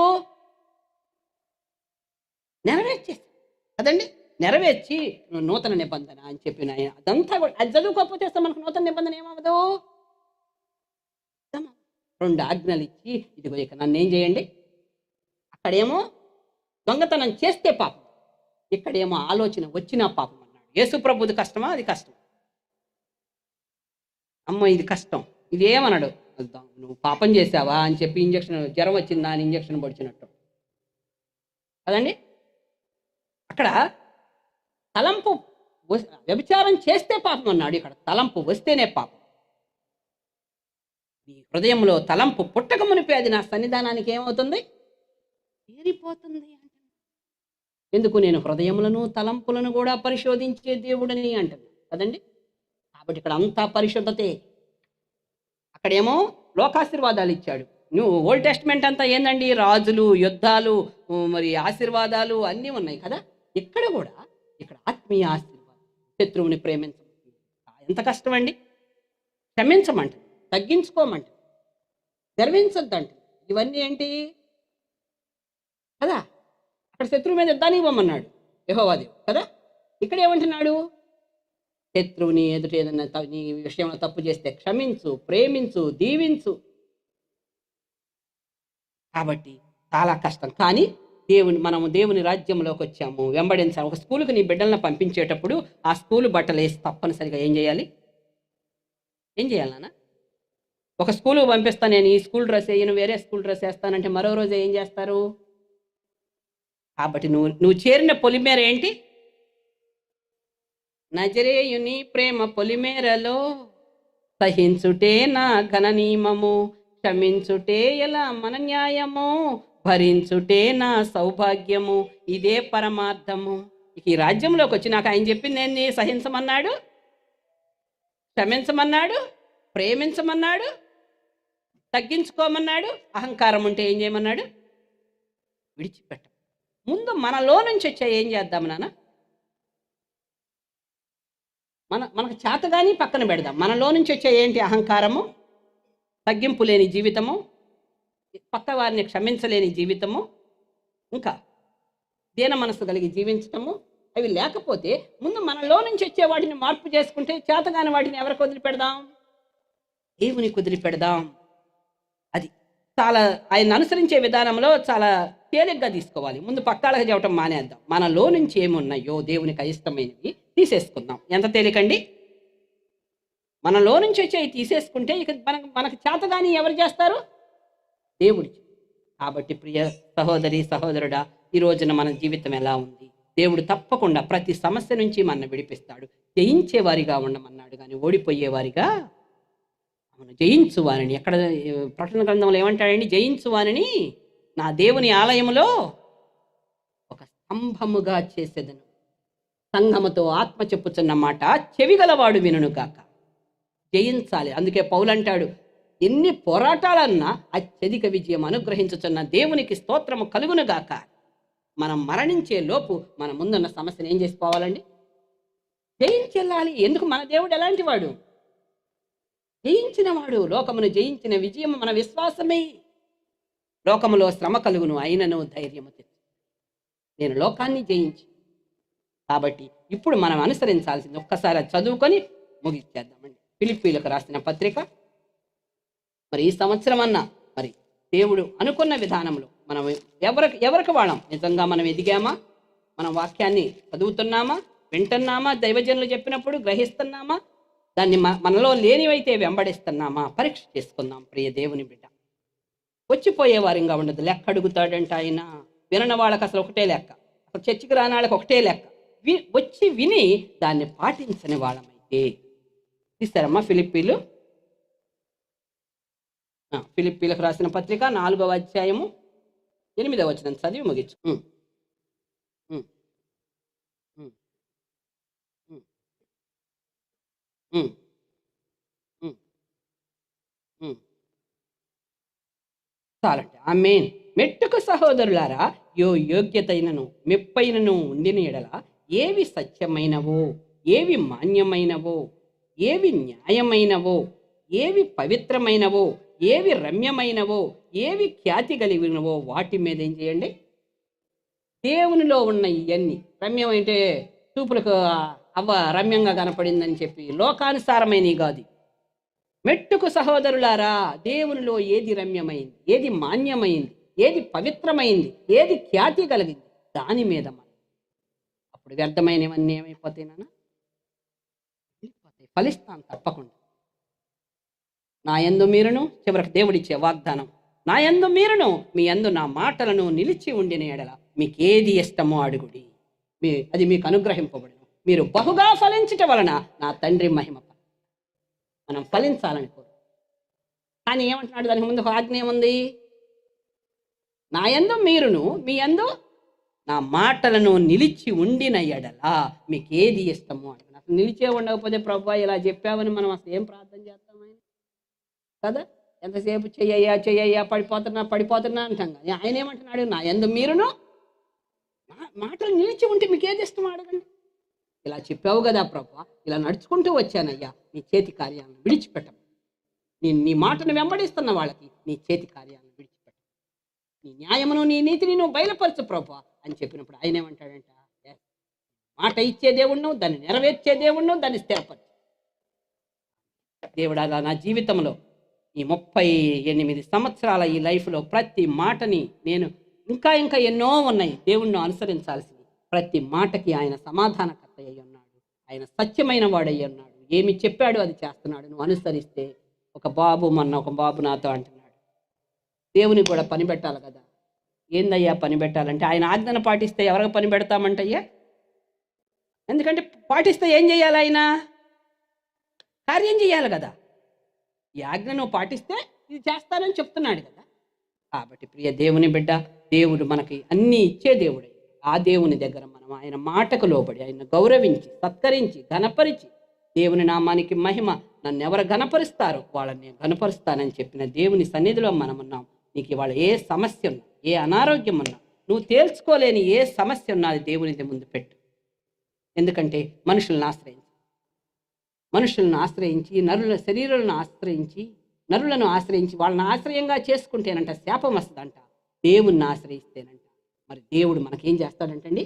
నెరవేర్చేశాడు కదండి. నెరవేర్చి నూతన నిబంధన అని చెప్పిన ఆయన అదంతా కూడా అది చదువుకోకపోతే మనకు నూతన నిబంధన ఏమవ్వదు. 2 ఆజ్ఞలు ఇచ్చి ఇదిగో ఇక నన్ను ఏం చేయండి. అక్కడేమో దొంగతనం చేస్తే పాపం, ఇక్కడేమో ఆలోచన వచ్చినా పాపం అన్నాడు. యేసు ప్రభుది కష్టమా? అది కష్టం. అమ్మ ఇది కష్టం, ఇది ఏమన్నాడు? నువ్వు పాపం చేసావా అని చెప్పి ఇంజక్షన్, జ్వరం వచ్చిందా అని ఇంజక్షన్ పొడిచినట్టు కదండి. అక్కడ తలంపు వ్యభిచారం చేస్తే పాపం అన్నాడు, ఇక్కడ తలంపు వస్తేనే పాపం. నీ హృదయంలో తలంపు పుట్టక మునిపే అది నా సన్నిధానానికి ఏమవుతుంది? ఏరిపోతుంది. ఎందుకు? నేను హృదయములను తలంపులను కూడా పరిశోధించే దేవుడని అంటుంది కదండి. కాబట్టి ఇక్కడ అంతా పరిశుద్ధతే. అక్కడేమో లోకాశీర్వాదాలు ఇచ్చాడు. నువ్వు ఓల్డ్ టెస్ట్మెంట్ అంతా ఏందండి? రాజులు, యుద్ధాలు, మరి ఆశీర్వాదాలు అన్నీ ఉన్నాయి కదా. ఇక్కడ కూడా ఇక్కడ ఆత్మీయ ఆశీర్వాదం, శత్రువుని ప్రేమించమంటుంది. ఎంత కష్టం అండి. క్షమించమంటుంది, తగ్గించుకోమంటుంది, గర్వించొద్దంట. ఇవన్నీ ఏంటి కదా. అక్కడ శత్రువు మీద యుద్ధాన్ని ఇవ్వమన్నాడు యెహోవా దేవుడు కదా. ఇక్కడ ఏమంటున్నాడు? శత్రువుని ఎదుట ఏదన్నా నీ విషయంలో తప్పు చేస్తే క్షమించు, ప్రేమించు, దీవించు. కాబట్టి చాలా కష్టం. కానీ మనము దేవుని రాజ్యంలోకి వచ్చాము, వెంబడించాము. ఒక స్కూల్కి నీ బిడ్డలను పంపించేటప్పుడు ఆ స్కూల్ బట్టలు వేసి తప్పనిసరిగా ఏం చేయాలి? నాన్న? ఒక స్కూల్కి పంపిస్తాను నేను, ఈ స్కూల్ డ్రెస్ వేయను, వేరే స్కూల్ డ్రెస్ వేస్తానంటే మరో రోజు ఏం చేస్తారు? కాబట్టి నువ్వు చేరిన పొలిమేర ఏంటి? నజరేయుని ప్రేమ పొలిమేరలో సహించుటే నా ఘన నియమము, క్షమించుటే ఎలా మన న్యాయము, భరించుటే నా సౌభాగ్యము, ఇదే పరమార్థము. ఈ రాజ్యంలోకి వచ్చి నాకు ఆయన చెప్పింది నేను సహించమన్నాడు, క్షమించమన్నాడు, ప్రేమించమన్నాడు, తగ్గించుకోమన్నాడు. అహంకారం ఉంటే ఏం చేయమన్నాడు? విడిచిపెట్ట. ముందు మనలో నుంచి వచ్చా ఏం చేద్దాం నాన్న? మనకు చేతగాని పక్కన పెడదాం. మనలో నుంచి వచ్చే ఏంటి? అహంకారము, తగ్గింపు లేని జీవితము, పక్క వారిని క్షమించలేని జీవితము, ఇంకా దీన మనసు కలిగి జీవించటము, అవి లేకపోతే ముందు మనలో నుంచి వచ్చే వాటిని మార్పు చేసుకుంటే చేతగాని వాటిని ఎవరికి వదిలిపెడదాం? దేవునికి వదిలిపెడదాం. అది చాలా ఆయన అనుసరించే విధానంలో చాలా తేలిగ్గా తీసుకోవాలి. ముందు పక్కాళ్ళకి చెప్పటం మానేద్దాం. మనలో నుంచి ఏమున్నాయో దేవునికి అయిష్టమైనవి తీసేసుకుందాం. ఎంత తేలికండి? మనలో నుంచి వచ్చి తీసేసుకుంటే ఇక మనకు చేతగాని ఎవరు చేస్తారు? దేవుడి. కాబట్టి ప్రియ సహోదరి సహోదరుడా, ఈ రోజున మన జీవితం ఎలా ఉంది? దేవుడు తప్పకుండా ప్రతి సమస్య నుంచి మన విడిపిస్తాడు. జయించేవారిగా ఉండమన్నాడు కానీ ఓడిపోయేవారిగా. అవును, జయించు వారిని. ఎక్కడ ప్రకటన గ్రంథంలో ఏమంటాడండి? జయించు వారిని నా దేవుని ఆలయములో ఒక స్తంభముగా చేసేదను. సంఘముతో ఆత్మ చెప్పుచున్న మాట చెవిగలవాడు వినును గాక. జయించాలి. అందుకే పౌలు అంటాడు, ఎన్ని పోరాటాలన్నా అత్యధిక విజయం అనుగ్రహించుచున్న దేవునికి స్తోత్రము కలుగును గాక. మనం మరణించే లోపు మన ముందున్న సమస్యను ఏం చేసుకోవాలండి? జయించెళ్ళాలి. ఎందుకు? మన దేవుడు ఎలాంటి వాడు? జయించిన వాడు. లోకమును జయించిన విజయం మన విశ్వాసమే. లోకములో శ్రమ కలుగును, అయినను ధైర్యము తెచ్చు. నేను లోకాన్ని జయించి. కాబట్టి ఇప్పుడు మనం అనుసరించాల్సింది ఒక్కసారి అది చదువుకొని ముగించేద్దామండి. ఫిలిప్పీలకు రాసిన పత్రిక. మరి ఈ సంవత్సరం అన్నా మరి దేవుడు అనుకున్న విధానంలో మనం ఎవరికి వాళ్ళం నిజంగా మనం ఎదిగామా? మనం వాక్యాన్ని చదువుతున్నామా? వింటున్నామా? దైవజనులు చెప్పినప్పుడు గ్రహిస్తున్నామా? దాన్ని మనలో లేనివైతే వెంబడిస్తున్నామా? పరీక్ష చేసుకుందాం ప్రియ దేవుని బిడ్డ. వచ్చిపోయేవారిగా ఉండదు. లెక్క అడుగుతాడంట ఆయన. వినని వాళ్ళకి అసలు ఒకటే లెక్క, అసలు చర్చికి రాని వాళ్ళకి ఒకటే లెక్క. వచ్చి విని దాన్ని పాటించని వాళ్ళమైతే. తీస్తారమ్మా ఫిలిప్పీలకు రాసిన పత్రిక 4వ అధ్యాయము 8వ వచనం చదివి ముగించు. చాలండి. ఆమేన్. మెట్టుకు సహోదరులారా, యోగ్యతైనను మెప్పైనను ఉండిన ఎడల ఏవి సత్యమైనవో, ఏవి మాన్యమైనవో, ఏవి న్యాయమైనవో, ఏవి పవిత్రమైనవో, ఏవి రమ్యమైనవో, ఏవి ఖ్యాతి కలిగినవో వాటి మీద ఏం చేయండి? దేవునిలో ఉన్న ఇవన్నీ. రమ్యం అంటే చూపులకు అవ్వ రమ్యంగా కనపడిందని చెప్పి లోకానుసారమైనవి కాదు. మెట్టుకు సహోదరులారా, దేవునిలో ఏది రమ్యమైంది, ఏది మాన్యమైంది, ఏది పవిత్రమైంది, ఏది ఖ్యాతి కలిగింది, దాని మీద మనం. అప్పుడు వ్యర్థమైనవన్నీ ఏమైపోతాయి నాన్న? ఫలిస్తాను తప్పకుండా. నా యందు మీరును, చివరికి దేవుడిచ్చే వాగ్దానం, నా యందు మీరును మీ యందు నా మాటలను నిలిచి ఉండిన ఎడల మీకు ఏది ఇష్టమో అడుగుడి, అది మీకు అనుగ్రహింపబడును. మీరు బహుగా ఫలించటం వలన నా తండ్రి మహిమ. మనం ఫలించాలని కోరు. కానీ ఏమంటున్నాడు? దానికి ముందు ఒక ఆజ్ఞ ఏముంది? నా యందు మీరును మీ యందు నా మాటలను నిలిచి ఉండిన ఎడల మీకు ఏది ఇష్టమో అడుగును. అసలు నిలిచే ఉండకపోతే ప్రభువా ఇలా చెప్పావని మనం అసలు ఏం ప్రార్థన చేస్తామని కదా? ఎంతసేపు చెయ్యయ్యా పడిపోతున్నా అంటాం. కానీ ఆయన ఏమంటున్నాడు? నా యందు మీరును మాటలు నిలిచి ఉంటే మీకు ఏది ఇష్టమో అడగండి. ఇలా చెప్పావు కదా ప్రభువా, ఇలా నడుచుకుంటూ వచ్చానయ్యా, నీ చేతి కార్యాలను విడిచిపెట్టము. నీ మాటను వెంబడిస్తున్న వాళ్ళకి నీ చేతి కార్యాలను విడిచిపెట్టము. నీ న్యాయమును నీ నీతిని నువ్వు బయలుపరచు ప్రభువా అని చెప్పినప్పుడు ఆయన ఏమంటాడంట? మాట ఇచ్చే దేవుణ్ణు, దాన్ని నెరవేర్చే దేవుణ్ణు, దాన్ని స్థిరపరచు. దేవుడు అలా నా జీవితంలో ఈ 38 సంవత్సరాల ఈ లైఫ్లో ప్రతి మాటని నేను ఇంకా ఎన్నో ఉన్నాయి దేవుణ్ణి అనుసరించాల్సింది. ప్రతి మాటకి ఆయన సమాధానకర్త అయి ఉన్నాడు. ఆయన సత్యమైన వాడయ్యి ఉన్నాడు. ఏమి చెప్పాడు అది చేస్తున్నాడు. నువ్వు అనుసరిస్తే. ఒక బాబు నాతో అంటున్నాడు, దేవునికి కూడా పని పెట్టాలి కదా. ఏందయ్యా పని పెట్టాలంటే, ఆయన ఆజ్ఞను పాటిస్తే ఎవరికి పని పెడతామంటయ్యా? ఎందుకంటే పాటిస్తే ఏం చేయాలి? ఆయన కార్యం చేయాలి కదా. ఈ ఆజ్ఞ నువ్వు పాటిస్తే ఇది చేస్తానని చెప్తున్నాడు కదా. కాబట్టి ప్రియ దేవుని బిడ్డ, దేవుడు మనకి అన్నీ ఇచ్చే దేవుడే. ఆ దేవుని దగ్గర మనం ఆయన మాటకు లోబడి ఆయన గౌరవించి సత్కరించి ఘనపరిచి, దేవుని నామానికి మహిమ, నన్ను ఎవరు ఘనపరుస్తారో వాళ్ళని నేను ఘనపరుస్తానని చెప్పిన దేవుని సన్నిధిలో మనం ఉన్నాం. నీకు ఇవాళ ఏ సమస్య ఉన్నా, ఏ అనారోగ్యం ఉన్నా, నువ్వు తేల్చుకోలేని ఏ సమస్య ఉన్నా అది దేవుని ముందు పెట్టు. ఎందుకంటే మనుషులను ఆశ్రయించి నరుల శరీరాలను ఆశ్రయించి నరులను ఆశ్రయించి వాళ్ళని ఆశ్రయంగా చేసుకుంటేనంట శాపం వస్తుందంట, దేవుణ్ణి ఆశ్రయిస్తేనంట మరి దేవుడు మనకేం చేస్తాడంటండి?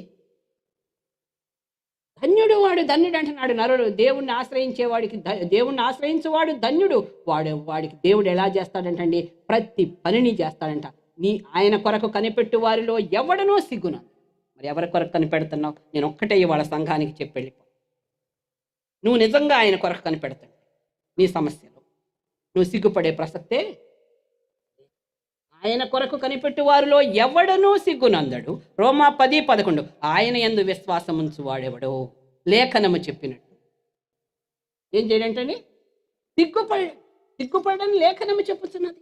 ధన్యుడు వాడు, ధన్యుడు అంటున్నాడు. నరుడు దేవుణ్ణి ఆశ్రయించేవాడికి దేవుణ్ణి ఆశ్రయించేవాడు ధన్యుడు. వాడికి దేవుడు ఎలా చేస్తాడంటండి? ప్రతి పనిని చేస్తాడంట. ఆయన కొరకు కనిపెట్టు వారిలో ఎవడనో సిగ్గున. మరి ఎవరి కొరకు కనిపెడుతున్నావు? నేను ఒక్కటే ఇవాళ సంఘానికి చెప్పి వెళ్ళిపో. నువ్వు నిజంగా ఆయన కొరకు కనిపెడతాడు నీ సమస్యలో, నువ్వు సిగ్గుపడే ప్రసక్తే. ఆయన కొరకు కనిపెట్టు వారిలో ఎవడనూ సిగ్గునందడు. రోమా 10:11 ఆయన యందు విశ్వాసం ఉంచు వాడెవడో లేఖనము చెప్పినట్టు. ఏం చేయడంటండి? సిగ్గుపడని లేఖనము చెప్పుతున్నది.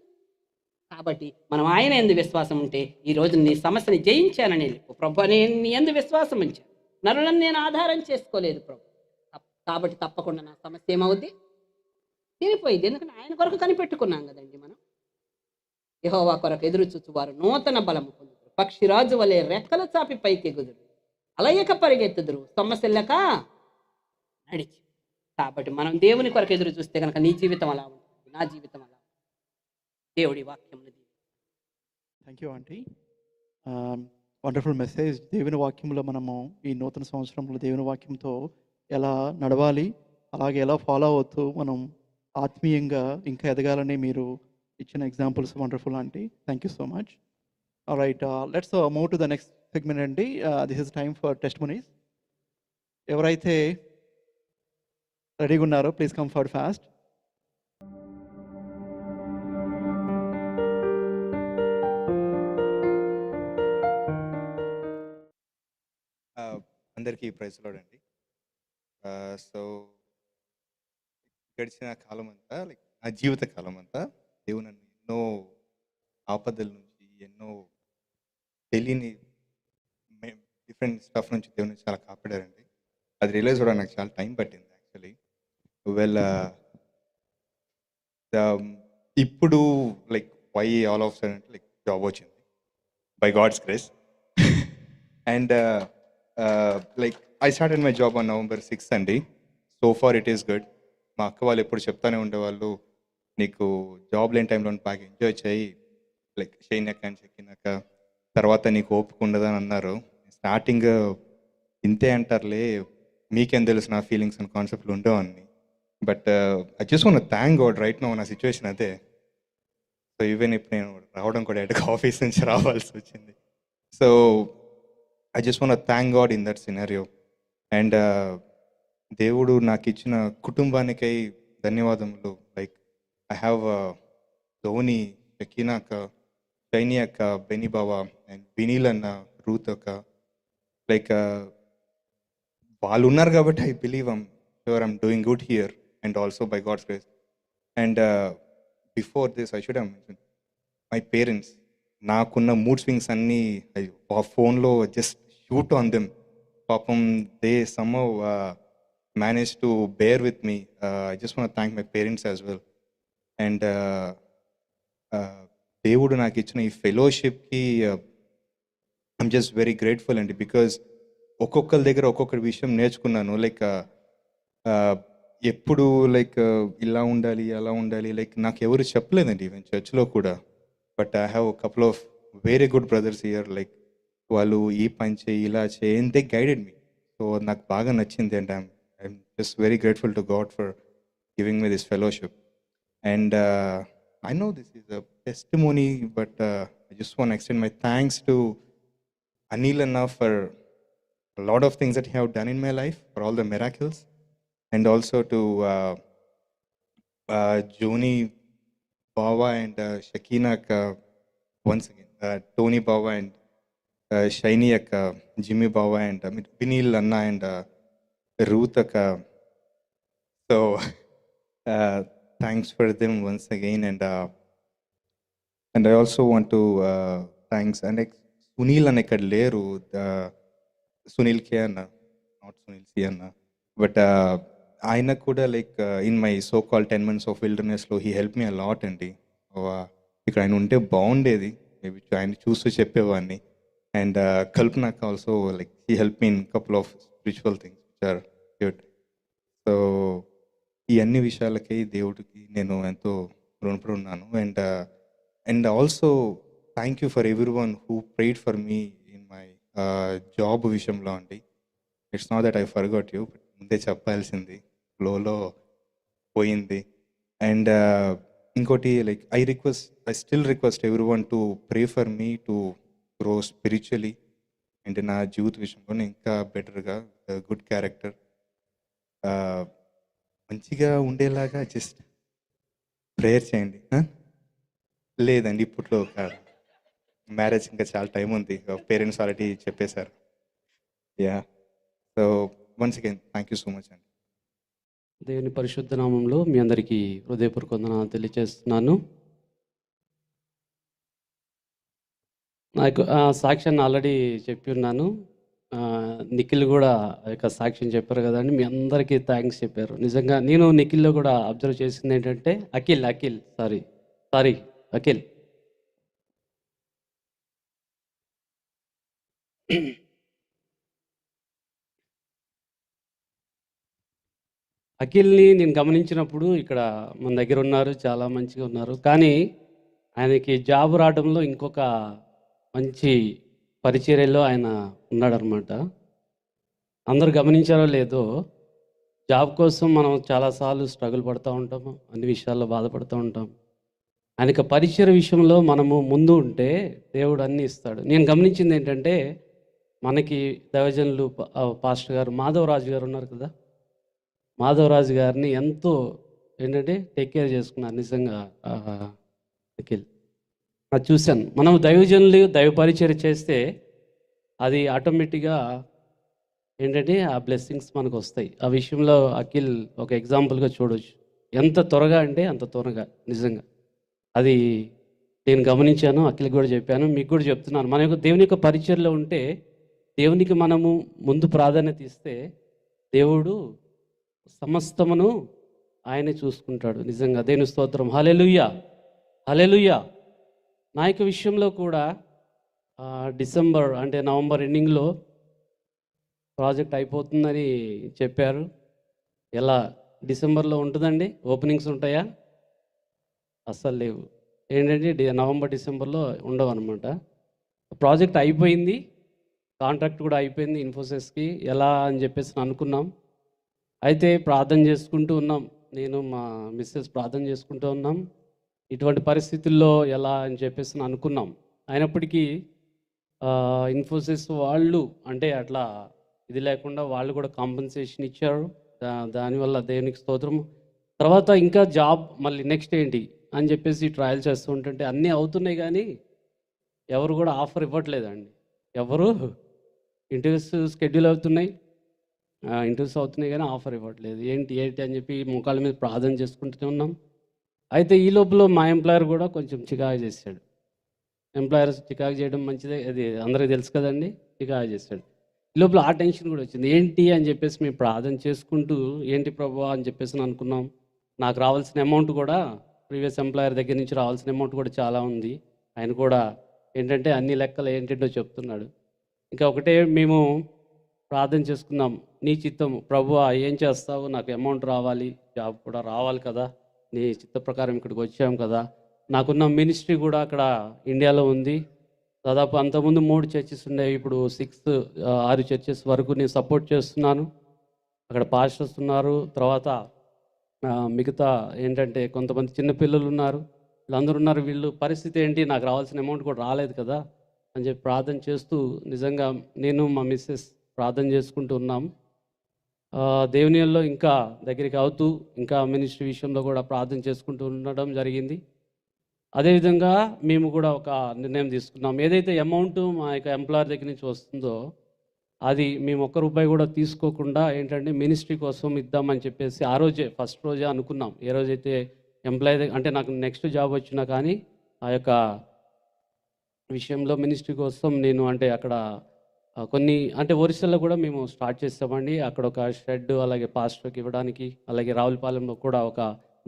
కాబట్టి మనం ఆయన యందు విశ్వాసం ఉంటే ఈ రోజు నీ సమస్యని జయించానని వెళ్ళిపో. ప్రభు, నేను నీ యందు విశ్వాసం ఉంచాను, నరులను నేను ఆధారం చేసుకోలేదు ప్రభు, కాబట్టి తప్పకుండా నా సమస్య ఏమవుద్ది? తీరిపోయింది. ఎందుకంటే ఆయన కొరకు కనిపెట్టుకున్నాం కదండి మనం. యెహోవా కొరకు ఎదురు చూచువారు నూతన బలము పొందుదురు, పక్షిరాజు వలె రెక్కలు చాపి పైకెగుదురు, అలయక పరిగెత్తుదురు, సమస్యలక నడిచి. కాబట్టి మనం దేవుని కొరకు ఎదురు చూస్తే కనుక నీ జీవితం అలా ఉంటుంది, నా జీవితం అలా ఉంటుంది. దేవుడి వాక్యం. Thank you aunty. Wonderful message. దేవుని వాక్యంలో మనము ఈ నూతన సంవత్సరంలో దేవుని వాక్యంతో ఎలా నడవాలి, అలాగే ఎలా ఫాలో అవుతూ మనం ఆత్మీయంగా ఇంకా ఎదగాలని మీరు ఇచ్చిన examples wonderful aunty. Thank you so much. Right, let's move to the next segment అండి. This is time for testimonies. ఎవరైతే రెడీగా ఉన్నారో ప్లీజ్ కమ్ ఫార్వర్డ్ ఫాస్ట్. అందరికీ ప్రైజ్ లార్డ్ అండి. సో గడిచిన కాలం అంతా, లైక్ నా జీవిత కాలం అంతా దేవుడు నన్ను ఎన్నో ఆపదల నుంచి, ఎన్నో తెలియని డిఫరెంట్ స్టఫ్ నుంచి దేవుని చాలా కాపాడారండి. అది రియలైజ్ కూడా నాకు చాలా టైం పట్టింది యాక్చువల్లీ. వెల్ ఇప్పుడు like why all of sudden like job వచ్చింది by God's grace. And like I started my job on November 6th అండి. So far it is good. మా అక్క వాళ్ళు ఎప్పుడు చెప్తానే ఉండేవాళ్ళు, నీకు జాబ్ లేని టైంలో బాగా ఎంజాయ్ చేయి, లైక్ చేయనాక అని చెక్కినాక తర్వాత నీకు ఓపిక ఉండదని అన్నారు. స్టార్టింగ్ ఇంతే అంటారులే, మీకేం తెలుసు నా ఫీలింగ్స్ అండ్ కాన్సెప్ట్లు ఉండేవన్నీ. But I just want thank God right now. నా సిచ్యువేషన్ అదే. సో ఈవెన్ ఇప్పుడు నేను రావడం కూడా ఎటు ఆఫీస్ నుంచి రావాల్సి వచ్చింది. So I just want to thank God in that scenario. And దేవుడు నాకు ఇచ్చిన కుటుంబానికై ధన్యవాదములు. Like I have Dhoni, Shekinah అక్క, షైనీ అక్క, బెనీ బావా అండ్ వినీల్ అన్న, రూత్ అక్క. లైక్ వాళ్ళు ఉన్నారు కాబట్టి I believe I'm doing good here and also by God's grace. And before this I should have mention my parents. నాకున్న మూడ్ స్వింగ్స్ అన్నీ ఫోన్లో జస్ట్ షూట్ ఆన్ దెమ్. పాపం they somehow manage to bear with me. I just want thank my parents as well. And దేవుడు నాకు ఇచ్చిన ఈ ఫెలోషిప్కి I'm just very grateful అండి. బికాజ్ ఒక్కొక్కరి దగ్గర ఒక్కొక్కరి విషయం నేర్చుకున్నాను. లైక్ ఎప్పుడు లైక్ ఇలా ఉండాలి, అలా ఉండాలి, లైక్ నాకు ఎవరు చెప్పలేదండి ఈవెన్ చర్చ్లో కూడా. But I have couple of very good brothers here. Like వాళ్ళు ఈ పని చేయి, ఇలా చేయి, and they guided me. So నాకు బాగా నచ్చింది. And I'm just very grateful to God for giving me this fellowship. And I know this is a testimony, but I just want extend my thanks to Anil అన్న for a lot of things that he have done in my life, for all the miracles. And also to Joni Bawa and Shakina akka, once again Tony Bawa and Shiny akka, Jimmy Bawa and Vinil Anna and Ruth akka. So thanks for them once again. And I also want to thanks and Sunil Anna ikkada leru, Sunil K Anna, not Sunil C Anna, but ఆయన కూడా like in my so call 10 months of విల్డర్నెస్లో he help me a lot అండి. ఇక్కడ ఆయన ఉంటే బాగుండేది, maybe ఆయన చూస్తూ చెప్పేవాడిని. అండ్ కల్పనాక also like he help me in couple of spiritual things which are good. So ఈ అన్ని విషయాలకై దేవుడికి నేను ఎంతో రుణపడి ఉన్నాను. And also thank you for everyone who prayed for me in my job విషయంలో అండి. It's not that I forgot you, but ముందే చెప్పాల్సింది ఫ్లోలో పోయింది. అండ్ ఇంకోటి like I still request every one to pray for me to grow spiritually. అంటే నా జీవిత విషయంలో ఇంకా బెటర్గా గుడ్ క్యారెక్టర్ మంచిగా ఉండేలాగా జస్ట్ ప్రేయర్ చేయండి. లేదండి, ఇప్పట్లో మ్యారేజ్ ఇంకా చాలా టైం ఉంది, పేరెంట్స్ ఆల్రెడీ చెప్పేశారు. Yeah, so once again thank you so much అండి. దేవుని పరిశుద్ధ నామంలో మీ అందరికీ హృదయపూర్వక వందనాలు తెలియజేస్తున్నాను. నాకు సాక్ష్యాన్ని ఆల్రెడీ చెప్పి ఉన్నాను. నిఖిల్ కూడా ఆ యొక్క సాక్ష్యం చెప్పారు కదండి, మీ అందరికీ థ్యాంక్స్ చెప్పారు. నిజంగా నేను నిఖిల్లో కూడా అబ్జర్వ్ చేసింది ఏంటంటే అఖిల్ అఖిల్ని నేను గమనించినప్పుడు ఇక్కడ మన దగ్గర ఉన్నారు, చాలా మంచిగా ఉన్నారు. కానీ ఆయనకి జాబ్ రావడంలో ఇంకొక మంచి పరిచర్యలో ఆయన ఉన్నాడనమాట. అందరూ గమనించారో లేదో, జాబ్ కోసం మనం చాలాసార్లు స్ట్రగుల్ పడుతూ ఉంటాము, అన్ని విషయాల్లో బాధపడుతూ ఉంటాం. ఆయనకి పరిచర్య విషయంలో మనము ముందు ఉంటే దేవుడు అన్నీ ఇస్తాడు. నేను గమనించింది ఏంటంటే, మనకి దైవజనులు పాస్టర్ గారు మాధవరాజు గారు ఉన్నారు కదా, మాధవరాజు గారిని ఎంతో ఏంటంటే టేక్ కేర్ చేసుకున్నారు నిజంగా నిఖిల్. అది చూశాను. మనం దైవజనులు దైవ పరిచర్య చేస్తే అది ఆటోమేటిక్గా ఏంటంటే ఆ బ్లెస్సింగ్స్ మనకు వస్తాయి. ఆ విషయంలో అఖిల్ ఒక ఎగ్జాంపుల్గా చూడవచ్చు. ఎంత త్వరగా అంటే అంత త్వరగా నిజంగా అది నేను గమనించాను. అఖిల్కి కూడా చెప్పాను, మీకు కూడా చెప్తున్నాను. మన యొక్క దేవుని యొక్క పరిచర్యలో ఉంటే, దేవునికి మనము ముందు ప్రాధాన్యత ఇస్తే దేవుడు సమస్తమును ఆయనే చూసుకుంటాడు. నిజంగా దేవుని స్తోత్రం. హల్లెలూయా, హల్లెలూయా. నా యొక్క విషయంలో కూడా డిసెంబర్ అంటే నవంబర్ ఎండింగ్లో ప్రాజెక్ట్ అయిపోతుందని చెప్పారు. ఎలా డిసెంబర్లో ఉంటుందండి? ఓపెనింగ్స్ ఉంటాయా? అస్సలు లేవు. ఏంటంటే నవంబర్ డిసెంబర్లో ఉండవు అనమాట. ప్రాజెక్ట్ అయిపోయింది, కాంట్రాక్ట్ కూడా అయిపోయింది ఇన్ఫోసిస్కి. ఎలా అని చెప్పేసి అనుకున్నాం. అయితే ప్రార్థన చేసుకుంటూ ఉన్నాం, నేను మా మిస్సెస్ ప్రార్థన చేసుకుంటూ ఉన్నాం. ఇటువంటి పరిస్థితుల్లో ఎలా అని చెప్పేసి అనుకున్నాం. అయినప్పటికీ ఇన్ఫోసిస్ వాళ్ళు అంటే అట్లా ఇది లేకుండా వాళ్ళు కూడా కాంపెన్సేషన్ ఇచ్చారు. దానివల్ల దేవునికి స్తోత్రం. తర్వాత ఇంకా జాబ్ మళ్ళీ నెక్స్ట్ ఏంటి అని చెప్పేసి ట్రయల్ చేస్తూ ఉంటుంటే అన్నీ అవుతున్నాయి, కానీ ఎవరు కూడా ఆఫర్ ఇవ్వట్లేదండి. ఎవరు ఇంటర్వ్యూస్ షెడ్యూల్ అవుతున్నాయి, ఇంటర్వ్యూస్ అవుతున్నాయి, కానీ ఆఫర్ ఇవ్వట్లేదు. ఏంటి అని చెప్పి ముఖాల మీద ప్రార్థన చేసుకుంటూనే ఉన్నాం. అయితే ఈ లోపల మా ఎంప్లాయర్ కూడా కొంచెం చికాకు చేశాడు. ఎంప్లాయర్స్ చికాకు చేయడం మంచిదే, అది అందరికీ తెలుసు కదండి. చికాకు చేశాడు. ఈ లోపల ఆ టెన్షన్ కూడా వచ్చింది. ఏంటి అని చెప్పేసి మేము ప్రార్థన చేసుకుంటూ ఏంటి ప్రభువా అని చెప్పేసి అనుకున్నాం. నాకు రావాల్సిన అమౌంట్ కూడా ప్రీవియస్ ఎంప్లాయర్ దగ్గర నుంచి రావాల్సిన అమౌంట్ కూడా చాలా ఉంది. ఆయన కూడా ఏంటంటే అన్ని లెక్కలు ఏంటంటో చెప్తున్నాడు. ఇంకా ఒకటే మేము ప్రార్థన చేసుకుందాం, నీ చిత్తం ప్రభువా, ఏం చేస్తావు, నాకు అమౌంట్ రావాలి, జాబ్ కూడా రావాలి కదా, నీ చిత్త ప్రకారం ఇక్కడికి వచ్చాం కదా. నాకున్న మినిస్ట్రీ కూడా అక్కడ ఇండియాలో ఉంది. దాదాపు అంతకుముందు 3 చర్చెస్ ఉండేవి, ఇప్పుడు 6 చర్చెస్ వరకు నేను సపోర్ట్ చేస్తున్నాను. అక్కడ పాస్టర్స్ ఉన్నారు. తర్వాత మిగతా ఏంటంటే కొంతమంది చిన్నపిల్లలు ఉన్నారు, వీళ్ళందరూ ఉన్నారు. వీళ్ళు పరిస్థితి ఏంటి, నాకు రావాల్సిన అమౌంట్ కూడా రాలేదు కదా అని చెప్పి ప్రార్థన చేస్తూ నిజంగా నేను మా మిస్సెస్ ప్రార్థన చేసుకుంటూ ఉన్నాం. దేవునిలో ఇంకా దగ్గరికి అవుతూ ఇంకా మినిస్ట్రీ విషయంలో కూడా ప్రార్థన చేసుకుంటూ ఉండడం జరిగింది. అదేవిధంగా మేము కూడా ఒక నిర్ణయం తీసుకున్నాం. ఏదైతే అమౌంట్ మా యొక్క ఎంప్లాయర్ దగ్గర నుంచి వస్తుందో అది మేము ₹1 కూడా తీసుకోకుండా ఏంటంటే మినిస్ట్రీ కోసం ఇద్దామని చెప్పేసి ఆ రోజే ఫస్ట్ రోజే అనుకున్నాం. ఏ రోజైతే ఎంప్లాయీ దగ్గర అంటే నాకు నెక్స్ట్ జాబ్ వచ్చినా కానీ ఆ యొక్క విషయంలో మినిస్ట్రీ కోసం నేను అంటే అక్కడ కొన్ని అంటే ఒరిస్సాలో కూడా మేము స్టార్ట్ చేస్తామండి. అక్కడ ఒక షెడ్ అలాగే పాస్టర్కి ఇవ్వడానికి, అలాగే రావులపాలెంలో కూడా ఒక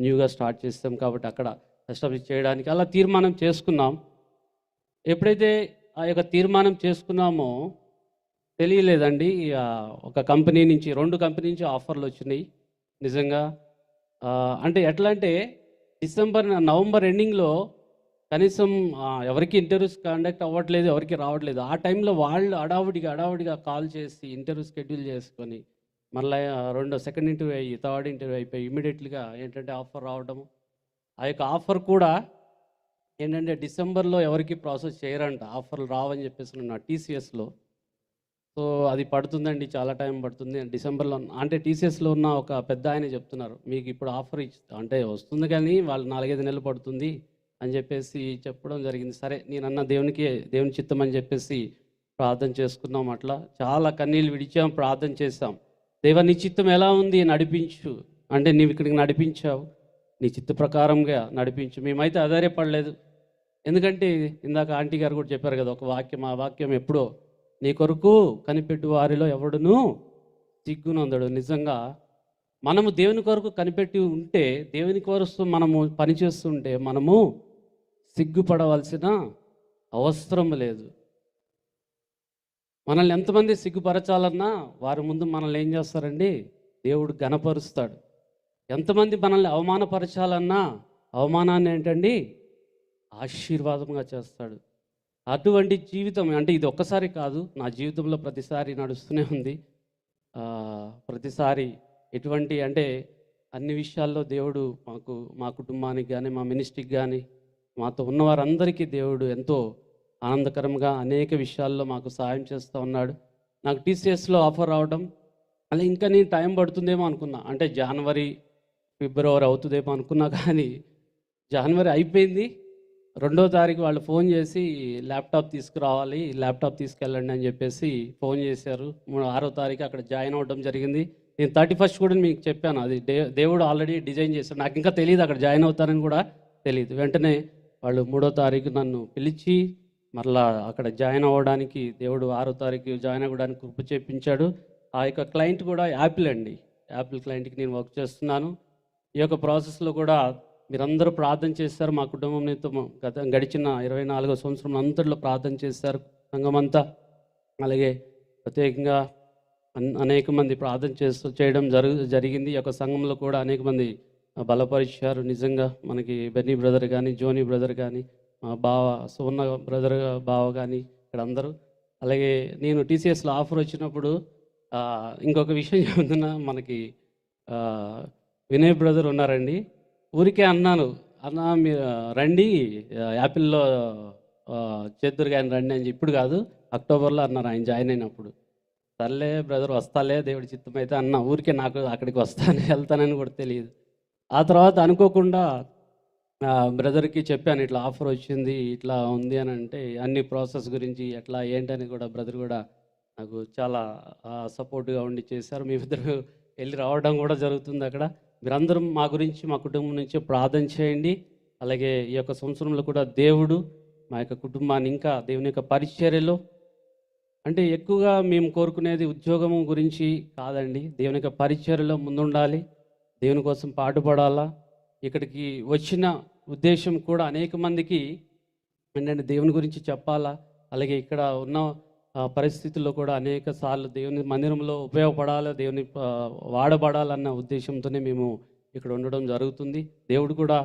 న్యూగా స్టార్ట్ చేస్తాం కాబట్టి అక్కడ ఎస్టాబ్లిష్ చేయడానికి అలా తీర్మానం చేసుకున్నాం. ఎప్పుడైతే ఆ యొక్క తీర్మానం చేసుకున్నామో తెలియలేదండి, ఒక కంపెనీ నుంచి 2 కంపెనీ నుంచి ఆఫర్లు వచ్చినాయి. నిజంగా అంటే ఎట్లా అంటే నవంబర్ ఎండింగ్లో కనీసం ఎవరికి ఇంటర్వ్యూస్ కండక్ట్ అవ్వట్లేదు, ఎవరికి రావట్లేదు. ఆ టైంలో వాళ్ళు హడావుడిగా కాల్ చేసి ఇంటర్వ్యూ షెడ్యూల్ చేసుకొని మళ్ళీ సెకండ్ ఇంటర్వ్యూ అయ్యి థర్డ్ ఇంటర్వ్యూ అయిపోయి ఇమీడియట్గా ఏంటంటే ఆఫర్ రావడము. ఆ యొక్క ఆఫర్ కూడా ఏంటంటే డిసెంబర్లో ఎవరికి ప్రాసెస్ చేయరంట, ఆఫర్లు రావని చెప్పేసి ఉన్న టీసీఎస్లో. సో అది పడుతుందండి, చాలా టైం పడుతుంది డిసెంబర్లో. అంటే టీసీఎస్లో ఉన్న ఒక పెద్ద ఆయన చెప్తున్నారు, మీకు ఇప్పుడు ఆఫర్ అంటే వస్తుంది కానీ వాళ్ళు 4-5 నెలలు పడుతుంది అని చెప్పేసి చెప్పడం జరిగింది. సరే నేనన్న దేవుని చిత్తం అని చెప్పేసి ప్రార్థన చేసుకున్నాం. అట్లా చాలా కన్నీళ్ళు విడిచాం, ప్రార్థన చేసాం. దేవా నీ చిత్తం ఎలా ఉంది నడిపించు అంటే, నీవు ఇక్కడికి నడిపించావు, నీ చిత్త ప్రకారంగా నడిపించు. మేమైతే ఆధారపడలేదు, ఎందుకంటే ఇందాక ఆంటీ గారు కూడా చెప్పారు కదా ఒక వాక్యం. ఆ వాక్యం ఎప్పుడో, నీ కొరకు కనిపెట్టు వారిలో ఎవడును సిగ్గునందడు. నిజంగా మనము దేవుని కొరకు కనిపెట్టి ఉంటే, దేవుని కొరకు మనము పనిచేస్తుంటే మనము సిగ్గుపడవలసిన అవసరం లేదు. మనల్ని ఎంతమంది సిగ్గుపరచాలన్నా వారి ముందు మనల్ని ఏం చేస్తారండి, దేవుడు ఘనపరుస్తాడు. ఎంతమంది మనల్ని అవమానపరచాలన్నా అవమానాన్ని ఏంటండి ఆశీర్వాదంగా చేస్తాడు. అటువంటి జీవితం అంటే ఇది ఒక్కసారి కాదు, నా జీవితంలో ప్రతిసారి నడుస్తూనే ఉంది. ప్రతిసారి ఎటువంటి అంటే అన్ని విషయాల్లో దేవుడు మా కుటుంబానికి కానీ మా మినిస్ట్రీకి కానీ మాతో ఉన్నవారందరికీ దేవుడు ఎంతో ఆనందకరంగా అనేక విషయాల్లో మాకు సహాయం చేస్తూ ఉన్నాడు. నాకు టీసీఎస్లో ఆఫర్ రావడం అలా ఇంకా నేను టైం పడుతుందేమో అనుకున్నా, అంటే జనవరి ఫిబ్రవరి అవుతుందేమో అనుకున్నా. కానీ జనవరి అయిపోయింది, 2వ తారీఖు వాళ్ళు ఫోన్ చేసి ల్యాప్టాప్ తీసుకురావాలి, ల్యాప్టాప్ తీసుకెళ్ళండి అని చెప్పేసి ఫోన్ చేశారు. 6వ తారీఖు అక్కడ జాయిన్ అవ్వడం జరిగింది. నేను 31st కూడా మీకు చెప్పాను, అది దేవుడు ఆల్రెడీ డిజైన్ చేశాడు. నాకు ఇంకా తెలియదు అక్కడ జాయిన్ అవుతానని కూడా తెలియదు. వెంటనే వాళ్ళు 3వ తారీఖు నన్ను పిలిచి మరలా అక్కడ జాయిన్ అవ్వడానికి దేవుడు 6వ తారీఖు జాయిన్ అవ్వడానికి కృప చేపించాడు. ఆ యొక్క క్లయింట్ కూడా యాపిల్ అండి, యాపిల్ క్లయింట్కి నేను వర్క్ చేస్తున్నాను. ఈ యొక్క ప్రాసెస్లో కూడా మీరందరూ ప్రార్థన చేశారు, మా కుటుంబంతో గడిచిన 24వ సంవత్సరం అంతట్లో ప్రార్థన చేశారు సంఘమంతా. అలాగే ప్రత్యేకంగా అనేక మంది ప్రార్థన చేయడం జరిగింది. ఈ యొక్క సంఘంలో కూడా అనేక మంది బలపరిచారు. నిజంగా మనకి బెన్నీ బ్రదర్ కానీ, జోనీ బ్రదర్ కానీ, మా బావ సువర్ణ బ్రదర్ బావ కానీ ఇక్కడ అందరూ. అలాగే నేను టీసీఎస్లో ఆఫర్ వచ్చినప్పుడు ఇంకొక విషయం చెబుతున్నా, మనకి వినయ్ బ్రదర్ ఉన్నారండి. ఊరికే అన్నాను, అన్న మీరు రండి యాపిల్లో చేద్దరు కానీ రండి అని. ఇప్పుడు కాదు, అక్టోబర్లో అన్నారు ఆయన జాయిన్ అయినప్పుడు. సర్లే బ్రదర్ వస్తాలే దేవుడి చిత్తం అయితే అన్న, ఊరికే నాకు అక్కడికి వెళ్తానని కూడా తెలియదు. ఆ తర్వాత అనుకోకుండా బ్రదర్కి చెప్పాను, ఇట్లా ఆఫర్ వచ్చింది, ఇట్లా ఉంది అని. అంటే అన్ని ప్రాసెస్ గురించి ఎట్లా ఏంటని కూడా బ్రదర్ కూడా నాకు చాలా సపోర్ట్గా ఉండి చేశారు. మేమిద్దరు వెళ్ళి రావడం కూడా జరుగుతుంది అక్కడ. మీరందరూ మా గురించి, మా కుటుంబం నుంచి ప్రార్థన చేయండి. అలాగే ఈ యొక్క సంవత్సరంలో కూడా దేవుడు మా యొక్క కుటుంబాన్ని ఇంకా దేవుని యొక్క పరిచర్యలో, అంటే ఎక్కువగా మేము కోరుకునేది ఉద్యోగం గురించి కాదండి, దేవుని యొక్క పరిచర్యలో ముందుండాలి, దేవుని కోసం పాటుపడాలా. ఇక్కడికి వచ్చిన ఉద్దేశం కూడా అనేక మందికి ఏంటంటే దేవుని గురించి చెప్పాలా. అలాగే ఇక్కడ ఉన్న పరిస్థితుల్లో కూడా అనేక సార్లు దేవుని మందిరంలో ఉపయోగపడాలి, దేవుని వాడబడాలన్న ఉద్దేశంతోనే మేము ఇక్కడ ఉండడం జరుగుతుంది. దేవుడు కూడా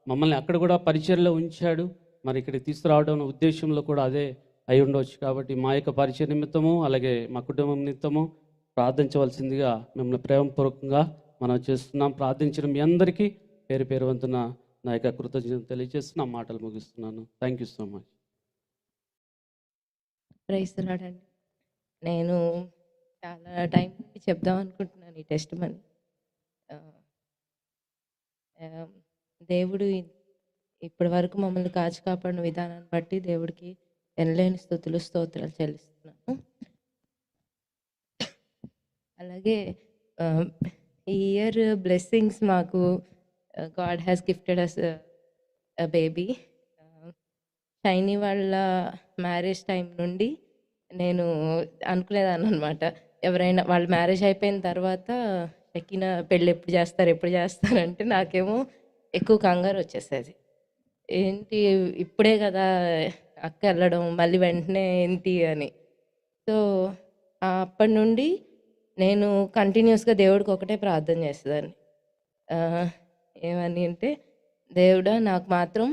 మమ్మల్ని అక్కడ కూడా పరిచర్యలో ఉంచాడు, మరి ఇక్కడికి తీసుకురావడం ఉద్దేశంలో కూడా అదే అయి ఉండవచ్చు. కాబట్టి మా యొక్క పరిచయ నిమిత్తము అలాగే మా కుటుంబం నిమిత్తము ప్రార్థించవలసిందిగా మిమ్మల్ని ప్రేమపూర్వకంగా మనం చేస్తున్నాం. ప్రార్థించిన మీ అందరికీ పేరు పేరు వంతున నా యొక్క కృతజ్ఞతలు తెలియజేస్తూ నా మాటలు ముగిస్తున్నాను. Thank you so much. Praise the Lord అండి. నేను చాలా టైం నుండి చెప్దాం అనుకుంటున్నాను ఈ టెస్ట్ మనీ. దేవుడు ఇప్పటి వరకు మమ్మల్ని కాచి కాపాడిన విధానాన్ని బట్టి దేవుడికి ఎనలేని స్తుతులు స్తోత్రాలు చెల్లిస్తున్నాను. అలాగే ఈ ఇయర్ బ్లెస్సింగ్స్ మాకు God has gifted us a baby. Shiny వాళ్ళ మ్యారేజ్ టైం నుండి నేను అనుకునేదాన్ని అనమాట, ఎవరైనా వాళ్ళ మ్యారేజ్ అయిపోయిన తర్వాత షకీనా పెళ్ళి ఎప్పుడు చేస్తారంటే నాకేమో ఎక్కువ కంగారు వచ్చేసేది. ఏంటి ఇప్పుడే కదా అక్క వెళ్ళడం, మళ్ళీ వెంటనే ఏంటి అని. సో అప్పటి నుండి నేను కంటిన్యూస్గా దేవుడికి ఒకటే ప్రార్థన చేసేదాన్ని. ఏమని అంటే, దేవుడా నాకు మాత్రం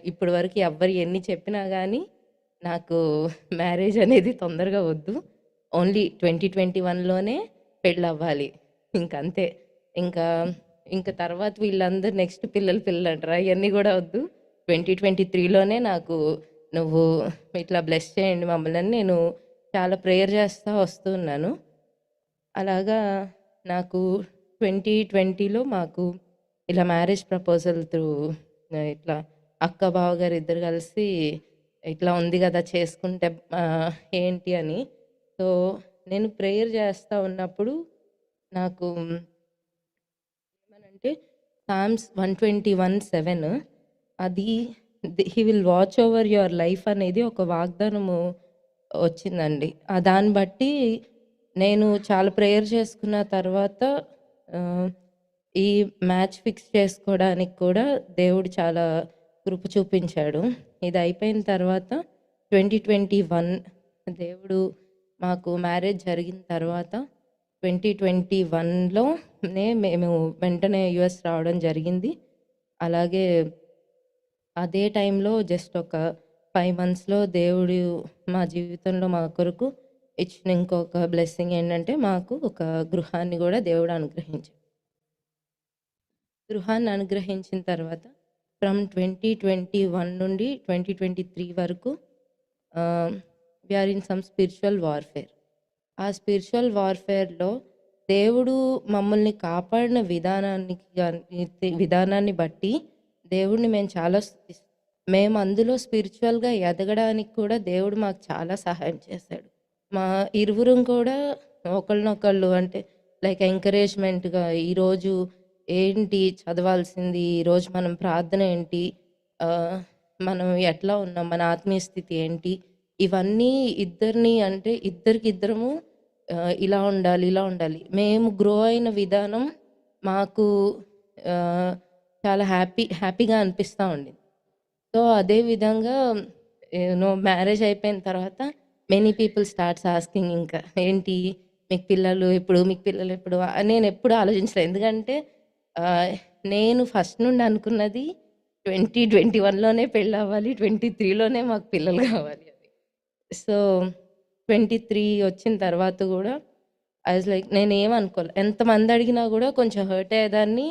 ఇప్పటి వరకు ఎవ్వరు ఎన్ని చెప్పినా కానీ నాకు మ్యారేజ్ అనేది తొందరగా వద్దు. ఓన్లీ 2021లోనే పెళ్ళవ్వాలి. ఇంకంతే. ఇంకా ఇంక తర్వాత వీళ్ళందరూ నెక్స్ట్ పిల్లలు అంటారు. అయన్నీ గూడా వద్దు. 2023లోనే నాకు నువ్వు ఇట్లా బ్లెస్ చేయండి మమ్మల్ని అని నేను చాలా ప్రేయర్ చేస్తా వస్తూ ఉన్నాను. అలాగా నాకు 2020లో మాకు ఇలా మ్యారేజ్ ప్రపోజల్ త్రూ ఇట్లా అక్క, బావగారు ఇద్దరు కలిసి ఇట్లా ఉంది గదా! చేసుకుంటే ఏంటి అని. సో, నేను ప్రేయర్ చేస్తా ఉన్నప్పుడు నాకు ఏమనంటే సామ్స్ 121:7 అది he will watch over your life అనేది ఒక వాగ్దానము వచ్చిందండి. దాన్ని బట్టి నేను చాలా ప్రేయర్ చేసుకున్న తర్వాత ఈ మ్యాచ్ ఫిక్స్ చేసుకోవడానికి కూడా దేవుడు చాలా కృప చూపించాడు. ఇది అయిపోయిన తర్వాత 2021 దేవుడు మాకు మ్యారేజ్ జరిగిన తర్వాత 2021లోనే మేము వెంటనే యూఎస్ రావడం జరిగింది. అలాగే అదే టైంలో జస్ట్ ఒక 5 మంత్స్‌లో దేవుడు మా జీవితంలో మా కొరకు ఇచ్చిన ఇంకొక బ్లెస్సింగ్ ఏంటంటే మాకు ఒక గృహాన్ని కూడా దేవుడు అనుగ్రహించాడు. గృహాన్ని అనుగ్రహించిన తర్వాత ఫ్రమ్ 2021 నుండి 2023 వరకు we are in some spiritual warfare. ఆ స్పిరిచువల్ వార్ఫేర్‌లో దేవుడు మమ్మల్ని కాపాడిన విధానాన్ని బట్టి దేవుడిని మేము చాలా మేము అందులో స్పిరిచువల్‌గా ఎదగడానికి కూడా దేవుడు మాకు చాలా సహాయం చేశాడు. మా ఇరువురం కూడా ఒకళ్ళనొకళ్ళు అంటే లైక్ ఎంకరేజ్‌మెంట్‌గా ఈరోజు ఏంటి చదవాల్సింది, ఈరోజు మనం ప్రార్థన ఏంటి, మనం ఎట్లా ఉన్నాం, మన ఆత్మీయ స్థితి ఏంటి, ఇవన్నీ ఇద్దరిని అంటే ఇద్దరికిద్దరము ఇలా ఉండాలి, ఇలా ఉండాలి. మేము గ్రో అయిన విధానం మాకు చాలా హ్యాపీగా అనిపిస్తూ ఉండింది. సో, అదే విధంగా మ్యారేజ్ అయిపోయిన తర్వాత మెనీ పీపుల్ స్టార్ట్స్ ఆస్కింగ్ ఇంకా ఏంటి మీకు పిల్లలు ఎప్పుడు నేను ఎప్పుడు ఆలోచించలేదు. ఎందుకంటే నేను ఫస్ట్ నుండి అనుకున్నది 2021లోనే పెళ్ళవ్వాలి, 23లోనే మాకు పిల్లలు కావాలి అని. సో 23 వచ్చిన తర్వాత కూడా ఐ వాజ్ లైక్ నేనేమనుకోలే. ఎంతమంది అడిగినా కూడా కొంచెం హర్ట్ అయ్యేదాన్ని,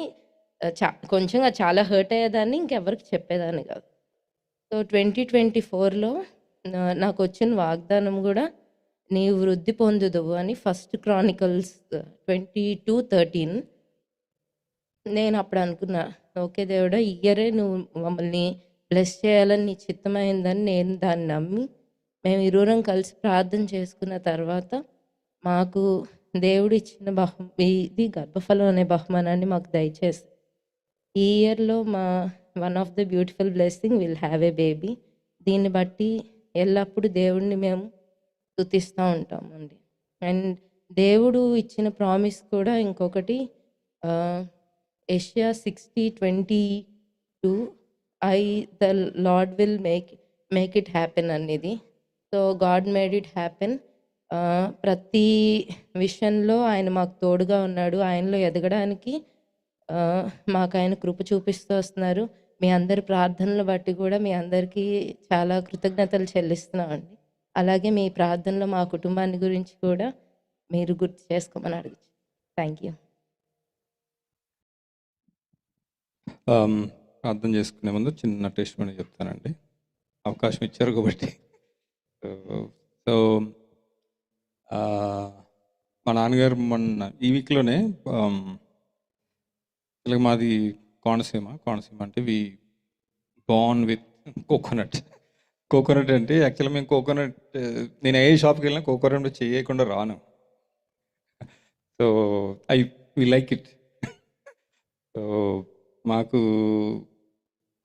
కొంచెంగా చాలా హర్ట్ అయ్యేదాన్ని, ఇంకెవరికి చెప్పేదాన్ని కాదు. సో 2024లో నాకు వచ్చిన వాగ్దానం కూడా నీవు వృద్ధి పొందుదువు అని ఫస్ట్ క్రానికల్స్ 22:13. నేను అప్పుడు అనుకున్నా, ఓకే దేవుడా, ఈ ఇయరే నువ్వు మమ్మల్ని బ్లెస్ చేయాలని నీ చిత్తమైందని నేను దాన్ని నమ్మి మేము ఇరువురం కలిసి ప్రార్థన చేసుకున్న తర్వాత మాకు దేవుడు ఇచ్చిన ఇది గర్భఫలం అనే బహుమానాన్ని మాకు దయచేసి ఈ ఇయర్లో మా one of the beautiful blessing will have a baby. దీన్ని బట్టి ఎల్లప్పుడూ దేవుడిని మేము స్తుతిస్తూ ఉంటామండి. అండ్ దేవుడు ఇచ్చిన ప్రామిస్ కూడా ఇంకొకటి యెషయా 60:22 the Lord will make it happen అనేది. So God made it happen. ప్రతి విషయంలో ఆయన మాకు తోడుగా ఉన్నాడు. ఆయనలో ఎదగడానికి మాకు ఆయన కృప చూపిస్తూ వస్తున్నారు. మీ అందరి ప్రార్థనలు బట్టి కూడా మీ అందరికీ చాలా కృతజ్ఞతలు చెల్లిస్తున్నామండి. అలాగే మీ ప్రార్థనలో మా కుటుంబాన్ని గురించి కూడా మీరు గుర్తు చేసుకోమని అడగచ్చు. Thank you. ప్రార్థన చేసుకునే ముందు చిన్న టెస్ట్ మనీ చెప్తానండి, అవకాశం ఇచ్చారు కాబట్టి. సో మా నాన్నగారు మొన్న ఈ వీక్లోనే ఇలా మాది కోనసీమ అంటే వి బార్న్ విత్ కోకోనట్ అంటే యాక్చువల్గా మేము కోకోనట్, నేను ఏ షాప్కి వెళ్ళినా కోకోనట్ చేయకుండా రాను. So we like it. So మాకు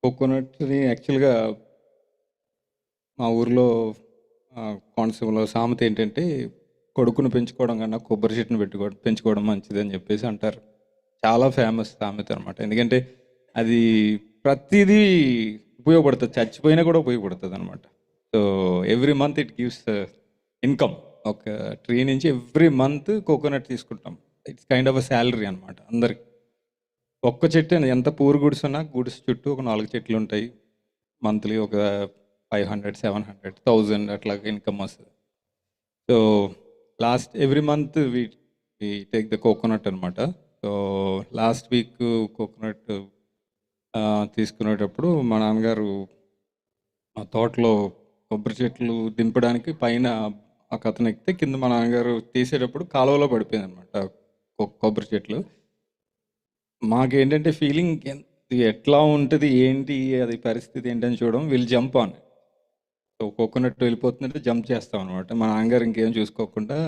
కోకోనట్ని యాక్చువల్గా మా ఊర్లో కోనసీమలో సామెత ఏంటంటే కొడుకును పెంచుకోవడం కన్నా కొబ్బరి చెట్టును పెంచుకోవడం మంచిది అని చెప్పేసి అంటారు. చాలా ఫేమస్ సామెత అనమాట. ఎందుకంటే అది ప్రతిదీ ఉపయోగపడుతుంది, చచ్చిపోయినా కూడా ఉపయోగపడుతుంది అనమాట. So every month it gives income. ఒక ట్రీ నుంచి ఎవ్రీ మంత్ కోకోనట్ తీసుకుంటాం. It's kind of a salary అనమాట అందరికి. ఒక్క చెట్టు ఎంత పూర్ గుడిసె ఉన్నా గుడిసె చుట్టూ ఒక 4 చెట్లు ఉంటాయి. మంత్లీ ఒక 500, 700, 1000 అట్లా ఇన్కమ్ వస్తుంది. So last every month we take the coconut అనమాట. సో లాస్ట్ వీక్ కోకోనట్ తీసుకునేటప్పుడు మా నాన్నగారు ఆ తోటలో కొబ్బరి చెట్లు దింపడానికి పైన ఒక అతను ఎక్కితే కింద మా నాన్నగారు తీసేటప్పుడు కాలువలో పడిపోయింది అనమాట కొబ్బరి చెట్లు. మాకేంటంటే ఫీలింగ్ ఎట్లా ఉంటుంది ఏంటి అది పరిస్థితి ఏంటని చూడడం, వీళ్ళు జంప్ ఆన్. సో కోకోనట్ వెళ్ళిపోతుందంటే జంప్ చేస్తాం అనమాట. మా నాన్నగారు ఇంకేం చూసుకోకుండా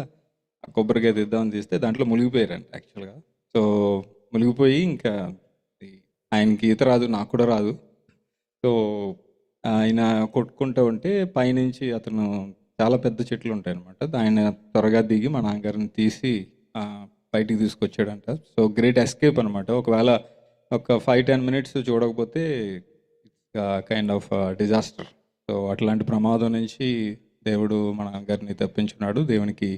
ఆ కొబ్బరికాయ తీద్దామని తీస్తే దాంట్లో మునిగిపోయారంట యాక్చువల్గా. సో మునిగిపోయి ఇంకా ఆయనకి ఈత రాదు, నాకు కూడా రాదు. సో ఆయన కొట్టుకుంటూ ఉంటే పైనుంచి అతను చాలా పెద్ద చెట్లు ఉంటాయి అనమాట. ఆయన త్వరగా దిగి మా నాన్నగారిని తీసి బయటికి తీసుకొచ్చాడంట. సో గ్రేట్ ఎస్కేప్ అనమాట. ఒకవేళ ఒక 5-10 మినిట్స్ చూడకపోతే కైండ్ ఆఫ్ డిజాస్టర్. సో అట్లాంటి ప్రమాదం నుంచి దేవుడు మన గారిని తప్పించున్నాడు. దేవునికి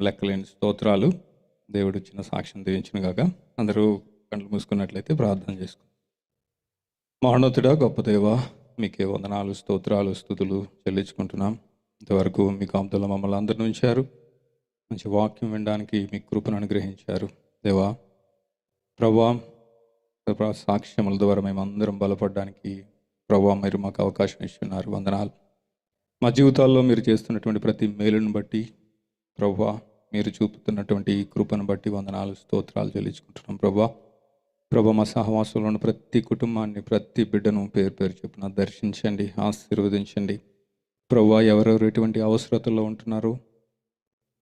లెక్కలేని స్తోత్రాలు. దేవుడు ఇచ్చిన సాక్ష్యం దీవించిన కాక. అందరూ కళ్ళు మూసుకున్నట్లయితే ప్రార్థన చేసుకుంటాం. మహోన్నతుడా, గొప్ప దేవా, మీకే వందనాలు, స్తోత్రాలు, స్తుతులు చెల్లించుకుంటున్నాం. ఇంతవరకు మీ కాపుదల మమ్మల్ని అందరిని ఉంచారు. మంచి వాక్యం వినడానికి మీ కృపను అనుగ్రహించారు దేవా. ప్రభా, సాక్ష్యముల ద్వారా మేము అందరం బలపడడానికి ప్రభా మీరు మాకు అవకాశం ఇస్తున్నారు. వందనాలు. మా జీవితాల్లో మీరు చేస్తున్నటువంటి ప్రతి మేలును బట్టి ప్రభా, మీరు చూపుతున్నటువంటి కృపను బట్టి వందనాలు, స్తోత్రాలు చెల్లించుకుంటున్నాం ప్రభా. ప్రభా, మా సహవాసంలో ఉన్న ప్రతి కుటుంబాన్ని, ప్రతి బిడ్డను పేరు పేరు చొప్పున దర్శించండి, ఆశీర్వదించండి ప్రభా. ఎవరెవరు ఎటువంటి అవసరతల్లో ఉంటున్నారో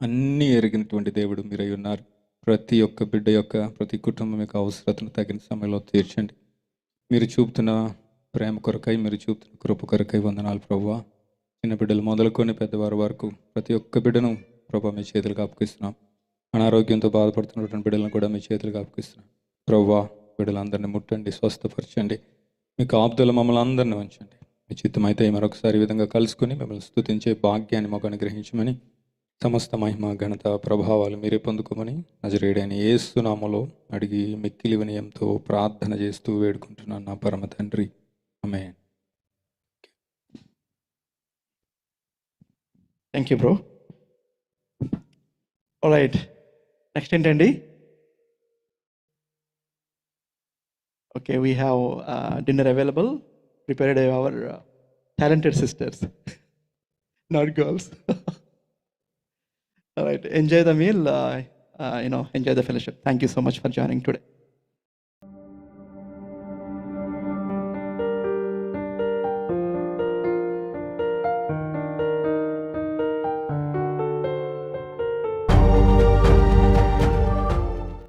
అన్నీ ఎరిగినటువంటి దేవుడు మీరై ఉన్నారు. ప్రతి ఒక్క బిడ్డ యొక్క, ప్రతి కుటుంబం యొక్క అవసరతను తగిన సమయంలో తీర్చండి. మీరు చూపుతున్న ప్రేమ కొరకై, మీరు చూపుతున్న కృప కొరకై వందనాలు ప్రభువా. చిన్న బిడ్డలు మొదలుకొని పెద్దవారి వరకు ప్రతి ఒక్క బిడ్డను ప్రభా మీ చేతులకు అప్పగిస్తున్నాం. అనారోగ్యంతో బాధపడుతున్నటువంటి బిడ్డలను కూడా మీ చేతులకు అప్పగిస్తున్నాం ప్రభువా. బిడ్డలందరినీ ముట్టండి, స్వస్థపరచండి. మీ కాపుదల మమ్మల్ని అందరినీ ఉంచండి. మీ చిత్తం అయితే మరొకసారి ఈ విధంగా కలుసుకొని మిమ్మల్ని స్తుతించే భాగ్యాన్ని మాకు అనుగ్రహించమని, సమస్త మహిమ ఘనత ప్రభావాలు మీరే పొందుకోమని నజరేయుడైన యేసు నామములో అడిగి మిక్కిలి వినయంతో ప్రార్థన చేస్తూ వేడుకుంటున్నాను నా పరమ తండ్రి. ఆమేన్. Thank you bro. Alright, next ఏంటండి? Okay, we have dinner available prepared by our talented sisters, not girls. All right, enjoy the meal, enjoy the fellowship. Thank you so much for joining today.